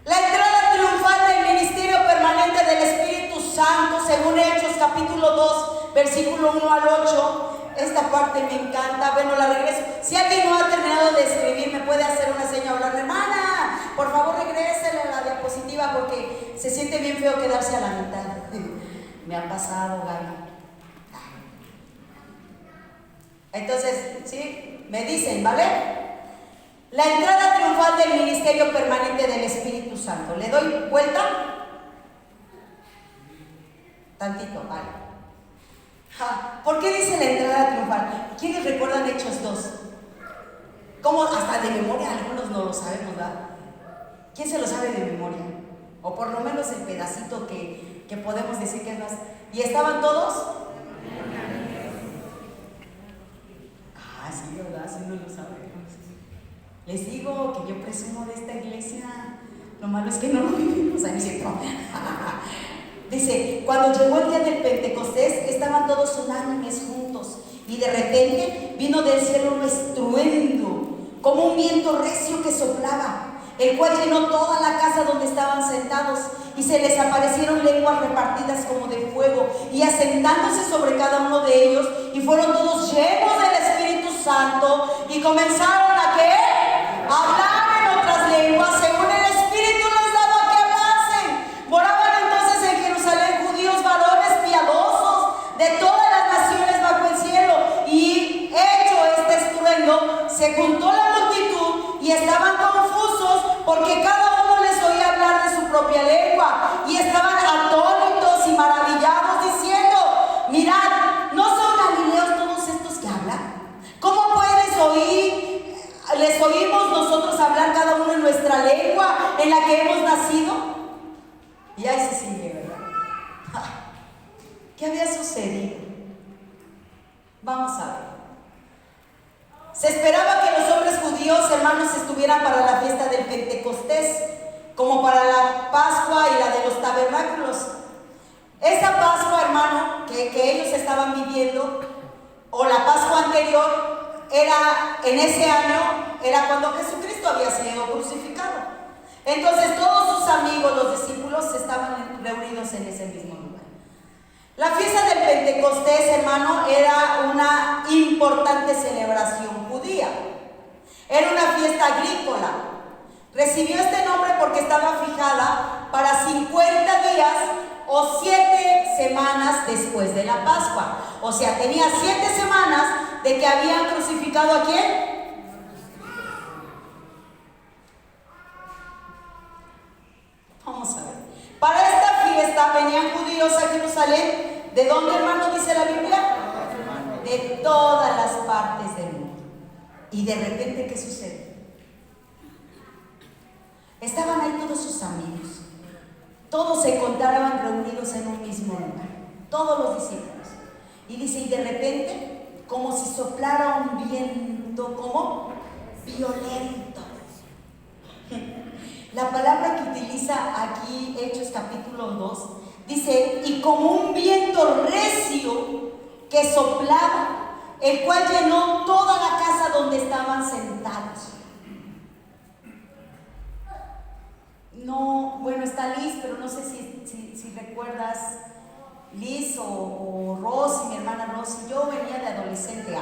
Speaker 1: La entrada triunfal del ministerio permanente del Espíritu Santo, según Hechos capítulo 2, versículo 1 al 8. Esta parte me encanta. Bueno, la regreso. Si alguien no ha terminado de escribir, me puede hacer una seña, hablarme, hermana, por favor regrésele a la diapositiva, porque se siente bien feo quedarse a la mitad. Me ha pasado, Gaby. Entonces, ¿sí? Me dicen, ¿vale? La entrada triunfal del ministerio permanente del Espíritu Santo. ¿Le doy vuelta? Tantito, vale. ¿Por qué dice la entrada triunfal? ¿Quiénes recuerdan Hechos 2? ¿Cómo? Hasta de memoria, algunos no lo sabemos, ¿verdad? ¿Quién se lo sabe de memoria? O por lo menos el pedacito que podemos decir que es más. ¿Y estaban todos? Sí, ¿verdad? Sí, no lo sabe. Les digo que yo presumo de esta iglesia. Lo malo es que no lo vivimos. Ahí me siento. Dice, cuando llegó el día del Pentecostés, estaban todos unánimes juntos, y de repente vino del cielo un estruendo, como un viento recio que soplaba, el cual llenó toda la casa donde estaban sentados, y se les aparecieron lenguas repartidas como de fuego, y asentándose sobre cada uno de ellos, y fueron todos llenos del Espíritu Santo, y comenzaron ¿a qué? A hablar en otras lenguas, según el Espíritu les daba que hablasen. Moraban entonces en Jerusalén judíos, varones piadosos de todas las naciones bajo el cielo, y hecho este estruendo, se juntó la multitud, y estaban confusos, porque cada uno les oía hablar de su propia lengua, y estaban atónitos y maravillados, diciendo, mirad, ¿no son galileos todos estos que hablan? ¿Cómo puedes oír? Les oímos nosotros hablar cada uno en nuestra lengua en la que hemos nacido. Y ahí se sigue, ¿verdad? ¿Qué había sucedido? Vamos a ver. Se esperaba que los hombres judíos, hermanos, estuvieran para la fiesta del Pentecostés, como para la Pascua y la de los tabernáculos. Esa Pascua, hermano, que ellos estaban viviendo, o la Pascua anterior, era en ese año, era cuando Jesucristo había sido crucificado. Entonces todos sus amigos, los discípulos, estaban reunidos en ese mismo lugar. La fiesta del Pentecostés, hermano, era una importante celebración judía. Era una fiesta agrícola. Recibió este nombre porque estaba fijada para 50 días o 7 semanas después de la Pascua. O sea, tenía 7 semanas de que habían crucificado ¿a quién? Vamos a ver. Para esta fiesta venían judíos a Jerusalén. ¿De dónde, hermano, dice la Biblia? De todas las partes del mundo. Y de repente, ¿qué sucede? Estaban ahí todos sus amigos. Todos se encontraban reunidos en un mismo lugar. Todos los discípulos. Y dice, y de repente, como si soplara un viento, ¿cómo? Violento. La palabra que utiliza aquí, Hechos capítulo 2, dice, y como un viento recio que soplaba, el cual llenó toda la casa donde estaban sentados. No, bueno, está Liz, pero no sé si recuerdas, Liz o Rosy, mi hermana Rosy. Yo venía de adolescente,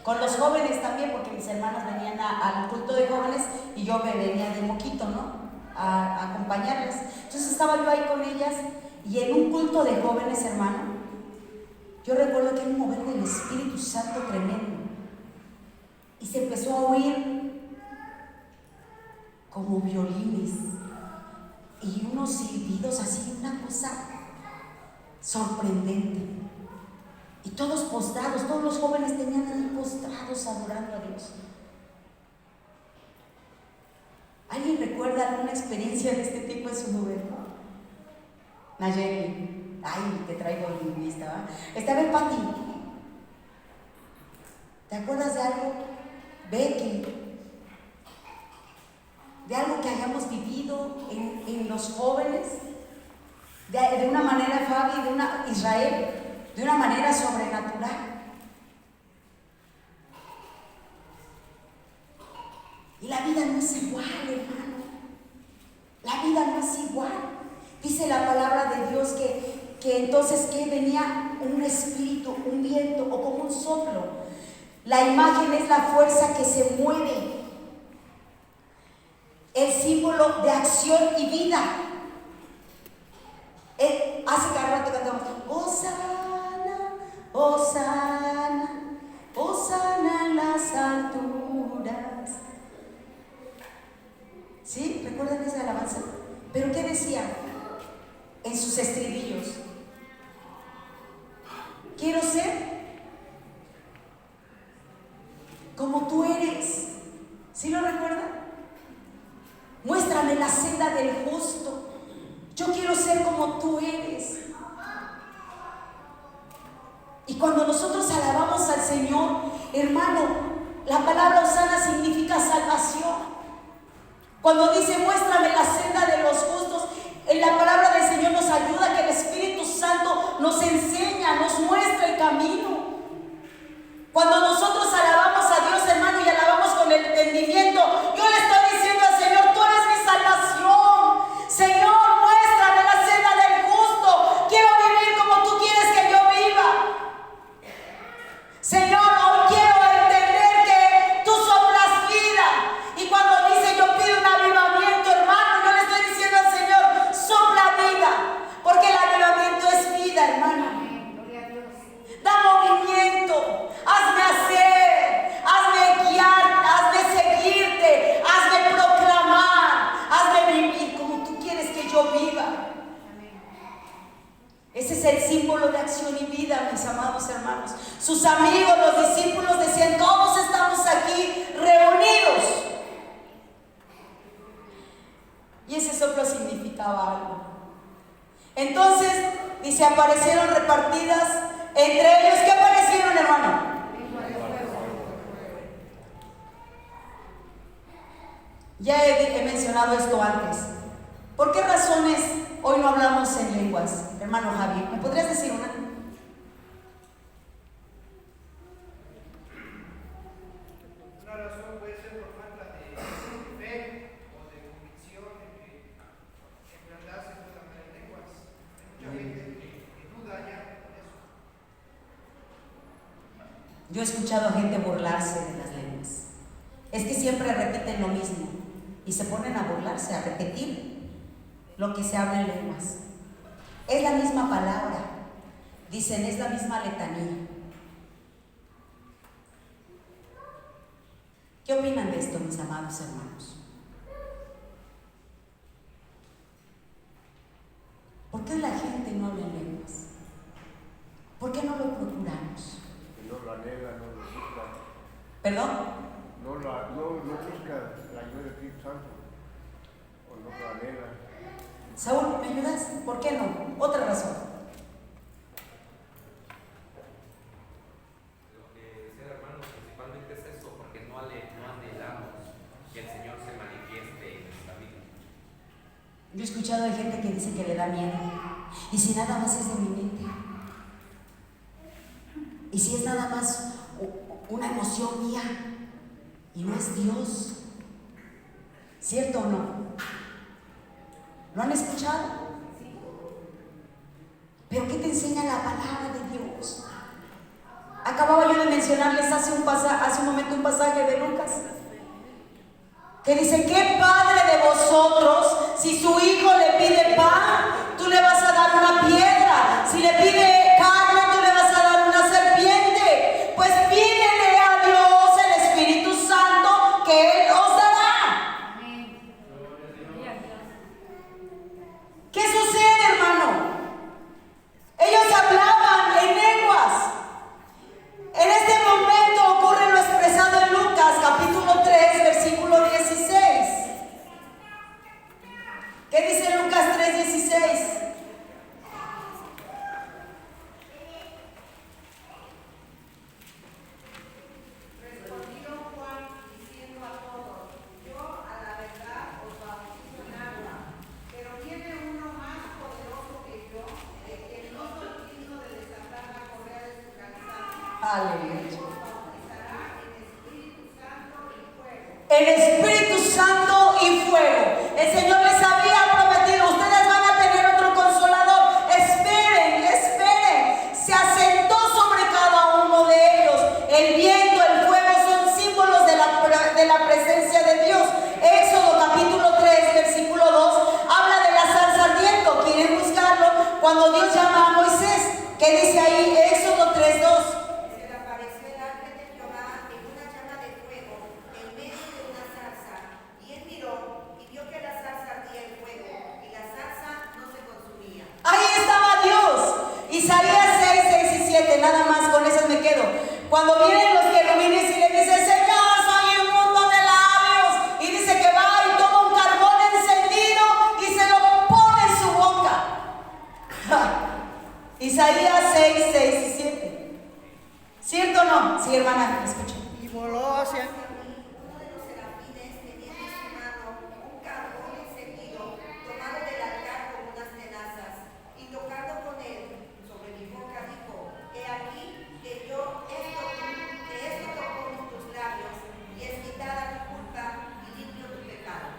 Speaker 1: con los jóvenes también, porque mis hermanas venían al culto de jóvenes y yo me venía de moquito, ¿no? A acompañarles. Entonces estaba yo ahí con ellas, y en un culto de jóvenes, hermano, yo recuerdo que era un mover del Espíritu Santo tremendo. Y se empezó a oír como violines y unos silbidos así, una cosa sorprendente. Y todos postrados, todos los jóvenes tenían ahí postrados adorando a Dios. ¿Alguien recuerda alguna experiencia de este tipo en su juventud? Nayeli, ay, te traigo en lista, ¿va? Estaba en Pati. ¿Te acuerdas de algo? Becky, de algo que hayamos vivido en los jóvenes, de una manera, Fabi, Israel, de una manera sobrenatural. Y la vida no es igual, hermano. La vida no es igual. Dice la palabra de Dios que entonces que venía un espíritu, un viento o como un soplo. La imagen es la fuerza que se mueve. El símbolo de acción y vida. Hace cada rato cantamos Hosana, Hosana, Hosana en las alturas. ¿Sí? ¿Recuerdan esa alabanza? ¿Pero qué decía? En sus estribillos. Quiero ser como tú eres. ¿Sí lo recuerdan? Muéstrame la senda del justo. Yo quiero ser como tú eres. Y cuando nosotros alabamos al Señor, hermano, la palabra Hosana significa salvación. Cuando dice muéstrame la senda de los justos, en la palabra del Señor nos ayuda, que el Espíritu Santo nos enseña, nos muestra el camino. Cuando nosotros alabamos a Dios, hermano, y alabamos con el entendimiento, yo le estoy diciendo al Señor, tú eres mi salvación. Señor, muéstrame la senda del justo. Quiero vivir como tú quieres que yo viva. Señor, hoy quiero entender que tú soplas vida. Y cuando dice yo pido un avivamiento, hermano, yo le estoy diciendo al Señor, sopla vida. Porque el avivamiento es vida, hermano. Da movimiento, hazme hacer, hazme guiar, hazme seguirte, hazme proclamar, hazme vivir como tú quieres que yo viva. Ese es el símbolo de acción y vida, mis amados hermanos. Sus amigos, los discípulos decían, todos estamos aquí reunidos. Y ese soplo significaba algo. Entonces, dice, aparecieron repartidas entre ellos. ¿Qué aparecieron, hermano? Ya he mencionado esto antes. ¿Por qué razones hoy no hablamos en lenguas, hermano Javier? ¿Me podrías decir una?
Speaker 3: Una razón puede ser por falta de fe o de convicción de que en verdad se puede hablar en lenguas. Hay mucha gente que duda ya con eso.
Speaker 1: Yo he escuchado a gente burlarse de las lenguas. Es que siempre repiten lo mismo y se ponen a burlarse, a repetir lo que se habla en lenguas. Es la misma palabra, dicen, es la misma letanía. ¿Qué opinan de esto, mis amados hermanos? ¿Por qué la gente no habla en lenguas? ¿Por qué no lo procuramos?
Speaker 4: No lo anhela, no lo busca.
Speaker 1: ¿Perdón?
Speaker 4: No busca la ayuda del Espíritu Santo. O no lo anhela.
Speaker 1: Saúl, ¿me ayudas? ¿Por qué no? Otra razón.
Speaker 6: Lo que decía el hermano, principalmente es eso, porque no anhelamos que el Señor se manifieste en nuestra vida.
Speaker 1: Yo he escuchado de gente que dice que le da miedo. Y si nada más es de mi mente. Y si es nada más una emoción mía. Y no es Dios. ¿Cierto o no? ¿Lo han escuchado? ¿Pero qué te enseña la palabra de Dios? Acababa yo de mencionarles hace un momento un pasaje de Lucas que dice, ¿qué padre de vosotros, si su hijo le pide pan, tú le vas a dar una piedra? Si le pide carne, tú le vas a dar Aleluya. El Espíritu Santo y fuego. El Señor les había prometido, ustedes van a tener otro consolador. Esperen, esperen. Se asentó sobre cada uno de ellos. El viento, el fuego son símbolos de la presencia de Dios. Éxodo capítulo 3, versículo 2, habla de la zarza ardiendo. ¿Quieren buscarlo? Cuando Dios llama a Moisés, ¿qué dice ahí? Éxodo 3, 2.
Speaker 2: Se le apareció el ángel de Jehová en una llama de fuego en medio de una zarza, y él miró y vio que la zarza ardía en fuego y la zarza no se consumía.
Speaker 1: Ahí estaba Dios. Isaías 6, 6 y 7, nada más, con esas me quedo. Cuando vienen los querubines y le dicen, Señor, soy inmundo de labios, y dice que va y toma un carbón encendido y se lo pone en su boca. Isaías 6, 6 y 7. ¿Cierto o no? Sí, hermana, me escucho.
Speaker 3: Y voló hacia
Speaker 2: Uno de los serafines tenía en su mano un carbón encendido tomado del altar con unas tenazas, y tocando con él sobre mi boca dijo, he aquí que esto tocó tus labios, y es quitada tu culpa y limpio tu pecado.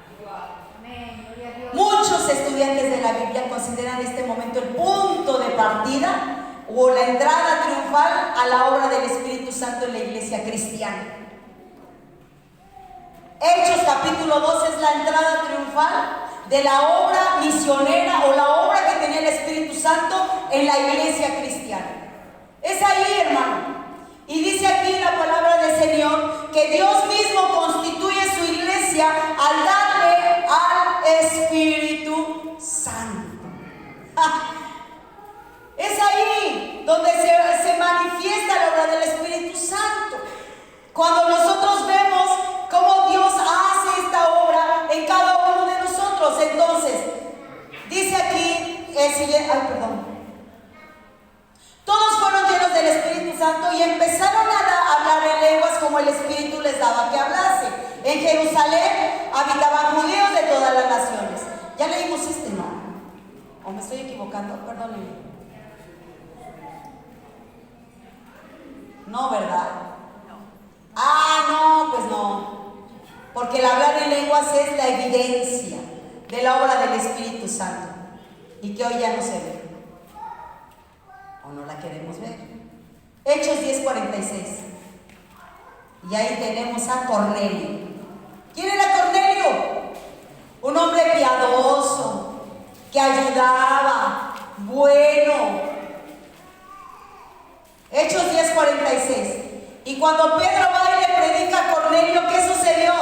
Speaker 1: Muchos estudiantes de la Biblia consideran este momento el punto de partida o la entrada triunfal a la obra del Espíritu Santo en la iglesia cristiana. Hechos capítulo 2 es la entrada triunfal de la obra misionera o la obra que tenía el Espíritu Santo en la iglesia cristiana. Es ahí, hermano. Y dice aquí la palabra del Señor que Dios mismo constituye su iglesia al darle al Espíritu Santo. Es ahí donde se manifiesta la obra del Espíritu Santo. Cuando nosotros vemos cómo Dios hace esta obra en cada uno de nosotros. Entonces, dice aquí el siguiente, todos fueron llenos del Espíritu Santo y empezaron a hablar en lenguas como el Espíritu les daba que hablase. En Jerusalén habitaban judíos de todas las naciones. Ya leímos este, ¿no? ¿O me estoy equivocando? Perdónenme. No, ¿verdad? No, pues no. Porque el hablar en lenguas es la evidencia de la obra del Espíritu Santo y que hoy ya no se ve. ¿O no la queremos ver? Hechos 10:46. Y ahí tenemos a Cornelio. ¿Quién era Cornelio? Un hombre piadoso, que ayudaba, bueno. Hechos 10:46. Y cuando Pedro va y le predica a Cornelio, ¿qué sucedió?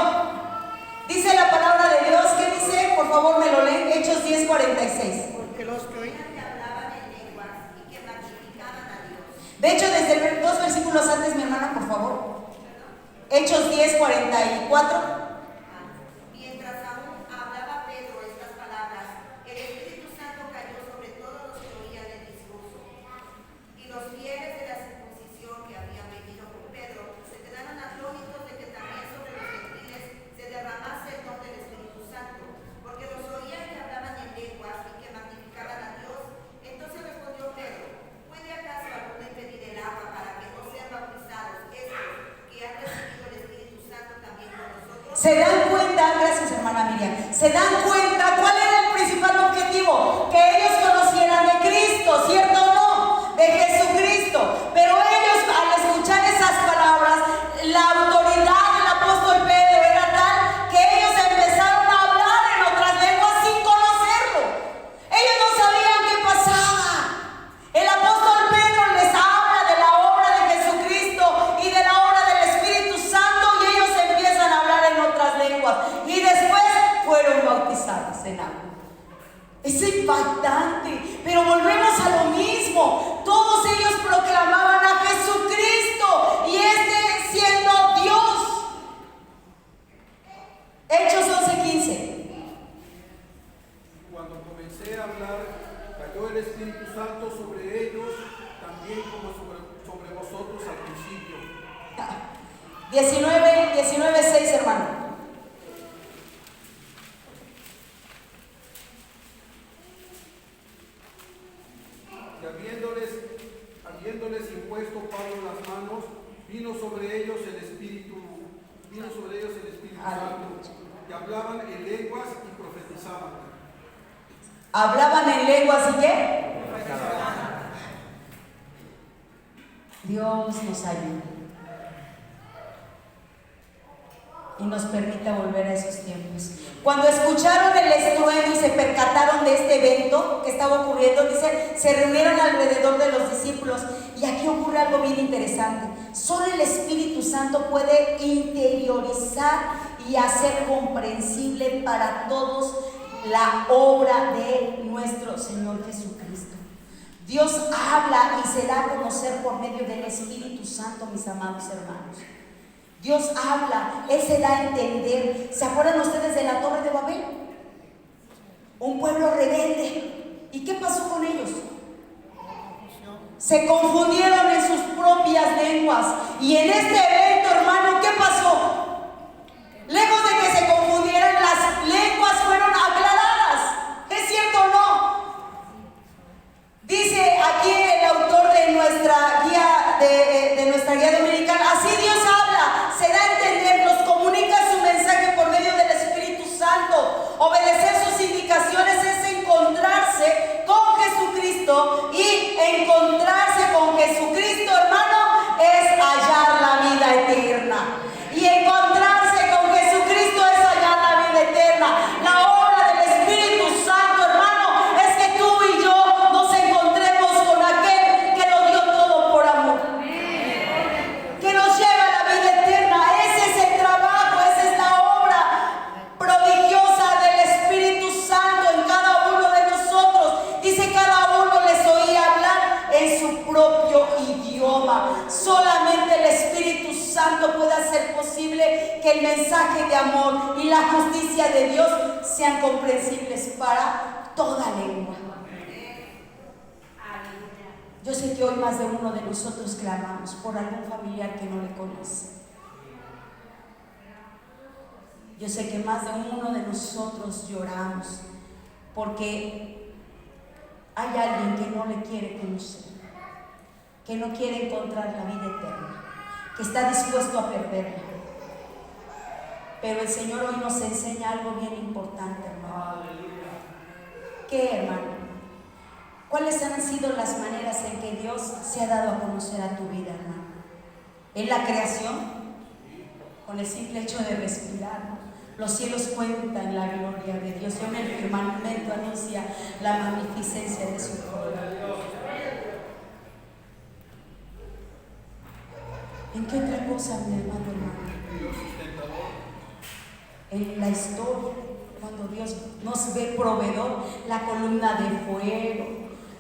Speaker 1: Dice la palabra de Dios, ¿qué dice? Por favor me lo leen, Hechos 10:46.
Speaker 3: porque los que oían
Speaker 2: Que hablaban en lenguas y que magnificaban a Dios.
Speaker 1: De hecho, desde dos versículos antes, mi hermana, por favor. Hechos 10:44.
Speaker 2: Mientras aún hablaba Pedro estas palabras, el Espíritu Santo cayó sobre todos los que oían el discurso. Y los fieles de la circuncisión que habían venido con Pedro se quedaron atónitos de que también sobre los gentiles se derramase el don del Espíritu Santo, porque los oían que hablaban en lenguas y que magnificaban a Dios. Entonces respondió Pedro, ¿puede acaso alguno impedir el agua para que no sean bautizados estos que han recibido el Espíritu Santo también con nosotros?
Speaker 1: ¿Se dan cuenta? Gracias, hermana Miriam. ¿Se dan cuenta cuál era el principal objetivo? Que ellos conocieran de Cristo, ¿cierto o no? De Jesucristo. Pero ellos, al escuchar esas palabras, la autoridad del apóstol Pedro era tal que ellos empezaron a hablar en otras lenguas sin conocerlo. Ellos no sabían qué pasaba. El apóstol Pedro les habla de la obra de Jesucristo y de la obra del Espíritu Santo y ellos empiezan a hablar en otras lenguas y después fueron bautizados en agua. Es impactante, pero volvemos a lo mismo. Todos ellos proclamaban a Jesucristo y este siendo Dios. Hechos 11:15.
Speaker 5: Cuando comencé a hablar, cayó el Espíritu Santo sobre ellos, también como sobre vosotros al principio.
Speaker 1: 19:6, hermano.
Speaker 5: Y habiéndoles impuesto Pablo las manos, vino sobre ellos el Espíritu Santo, y hablaban en lenguas y profetizaban.
Speaker 1: ¿Hablaban en lenguas y qué? Dios nos ayude y nos permita volver a esos tiempos. Cuando escucharon el estruendo y se percataron de este evento que estaba ocurriendo, dice, se reunieron alrededor de los discípulos. Y aquí ocurre algo bien interesante. Solo el Espíritu Santo puede interiorizar y hacer comprensible para todos la obra de nuestro Señor Jesucristo. Dios habla y se da a conocer por medio del Espíritu Santo, mis amados hermanos. Dios habla, Él se da a entender. ¿Se acuerdan ustedes de la Torre de Babel? Un pueblo rebelde. ¿Y qué pasó con ellos? Se confundieron en sus propias lenguas. Y en este evento, hermano, ¿qué pasó? Lejos de que se confundieran, las lenguas fueron aclaradas. ¿Es cierto o no? Dice aquí el autor de nuestra guía dominical, así Dios habla, se da a entender, nos comunica su mensaje por medio del Espíritu Santo. Obedecer sus indicaciones es encontrarse con Jesucristo, y encontrarse con Jesucristo, hermano, es hallar la vida eterna. Y encontrarse con Jesucristo es hallar la vida eterna. La obra del Espíritu Santo, hermano, es que tú y yo nos encontremos con aquel que lo dio todo por amor, que nos lleva a la vida eterna. Ese es el trabajo, esa es la obra prodigiosa del Espíritu Santo en cada uno de nosotros. Dice, cada uno les oía hablar en su propio idioma. Solamente el Espíritu Santo puede hacer posible que el mensaje de amor y la justicia de Dios sean comprensibles para toda lengua. Yo sé que hoy más de uno de nosotros clamamos por algún familiar que no le conoce. Yo sé que más de uno de nosotros lloramos porque hay alguien que no le quiere conocer, que no quiere encontrar la vida eterna, que está dispuesto a perderla. Pero el Señor hoy nos enseña algo bien importante, hermano. ¿Qué, hermano? ¿Cuáles han sido las maneras en que Dios se ha dado a conocer a tu vida, hermano? En la creación, con el simple hecho de respirar, ¿no? Los cielos cuentan la gloria de Dios, y en el firmamento anuncia la magnificencia de su gloria. ¿En qué otra cosa, mi hermano? En la historia, cuando Dios nos ve proveedor, la columna de fuego,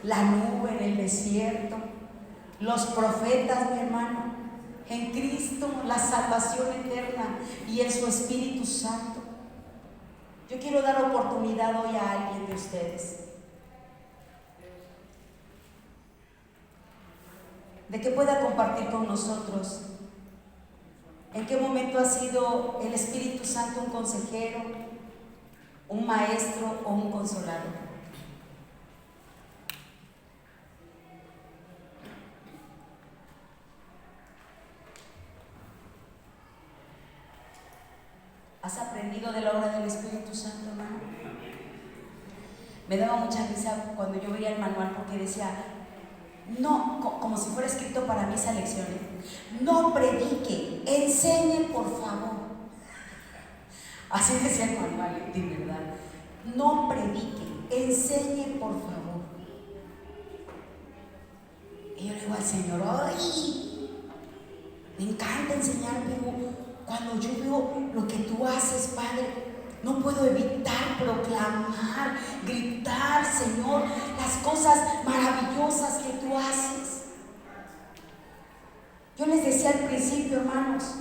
Speaker 1: la nube en el desierto, los profetas, mi hermano, en Cristo, la salvación eterna y en su Espíritu Santo. Yo quiero dar oportunidad hoy a alguien de ustedes de que pueda compartir con nosotros en qué momento ha sido el Espíritu Santo un consejero, un maestro o un consolador. ¿Has aprendido de la obra del Espíritu Santo, hermano? Me daba mucha risa cuando yo veía el manual, porque decía, no, como si fuera escrito para mí esa lección, no predique, enseñe por favor. Así decía el manual, de verdad. No predique, enseñe por favor. Y yo le digo al Señor, ¡ay! Me encanta enseñar, pero cuando yo veo lo que tú haces, Padre, no puedo evitar proclamar, gritar, Señor, las cosas maravillosas que tú haces. Yo les decía al principio, hermanos,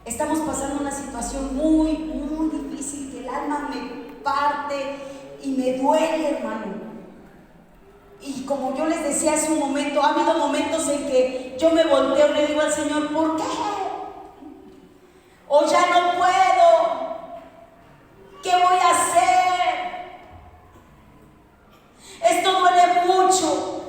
Speaker 1: estamos pasando una situación muy, muy difícil, que el alma me parte y me duele, hermano. Y como yo les decía hace un momento, ha habido momentos en que yo me volteo y le digo al Señor, ¿por qué? O ya no puedo. ¿Qué voy a hacer? Esto duele mucho.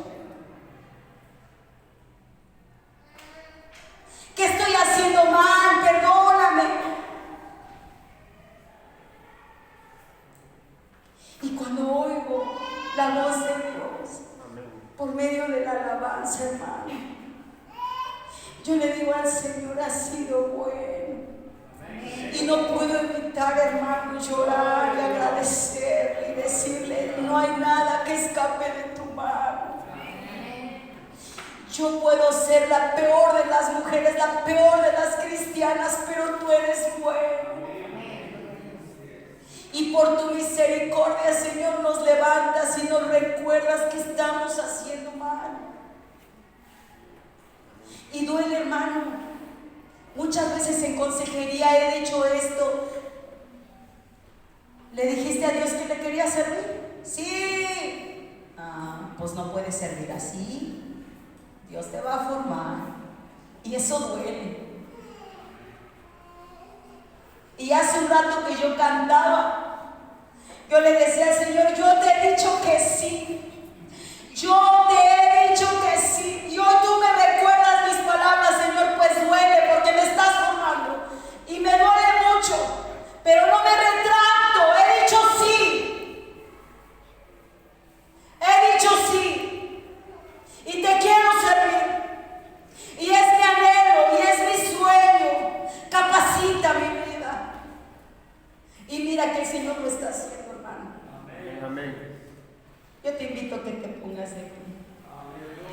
Speaker 1: yo le digo al Señor, ha sido bueno. Y no puedo evitar, hermano, llorar y agradecerle y decirle, no hay nada que escape de tu mano. Yo puedo ser la peor de las mujeres, la peor de las cristianas, pero tú eres bueno. Y por tu misericordia, Señor, nos levantas y nos recuerdas que estamos haciendo mal. Y duele, hermano. Muchas veces en consejería he dicho esto. ¿Le dijiste a Dios que le quería servir? Sí. Pues no puedes servir así. Dios te va a formar. Y eso duele. Y hace un rato que yo cantaba, yo le decía al Señor, yo te he dicho que sí,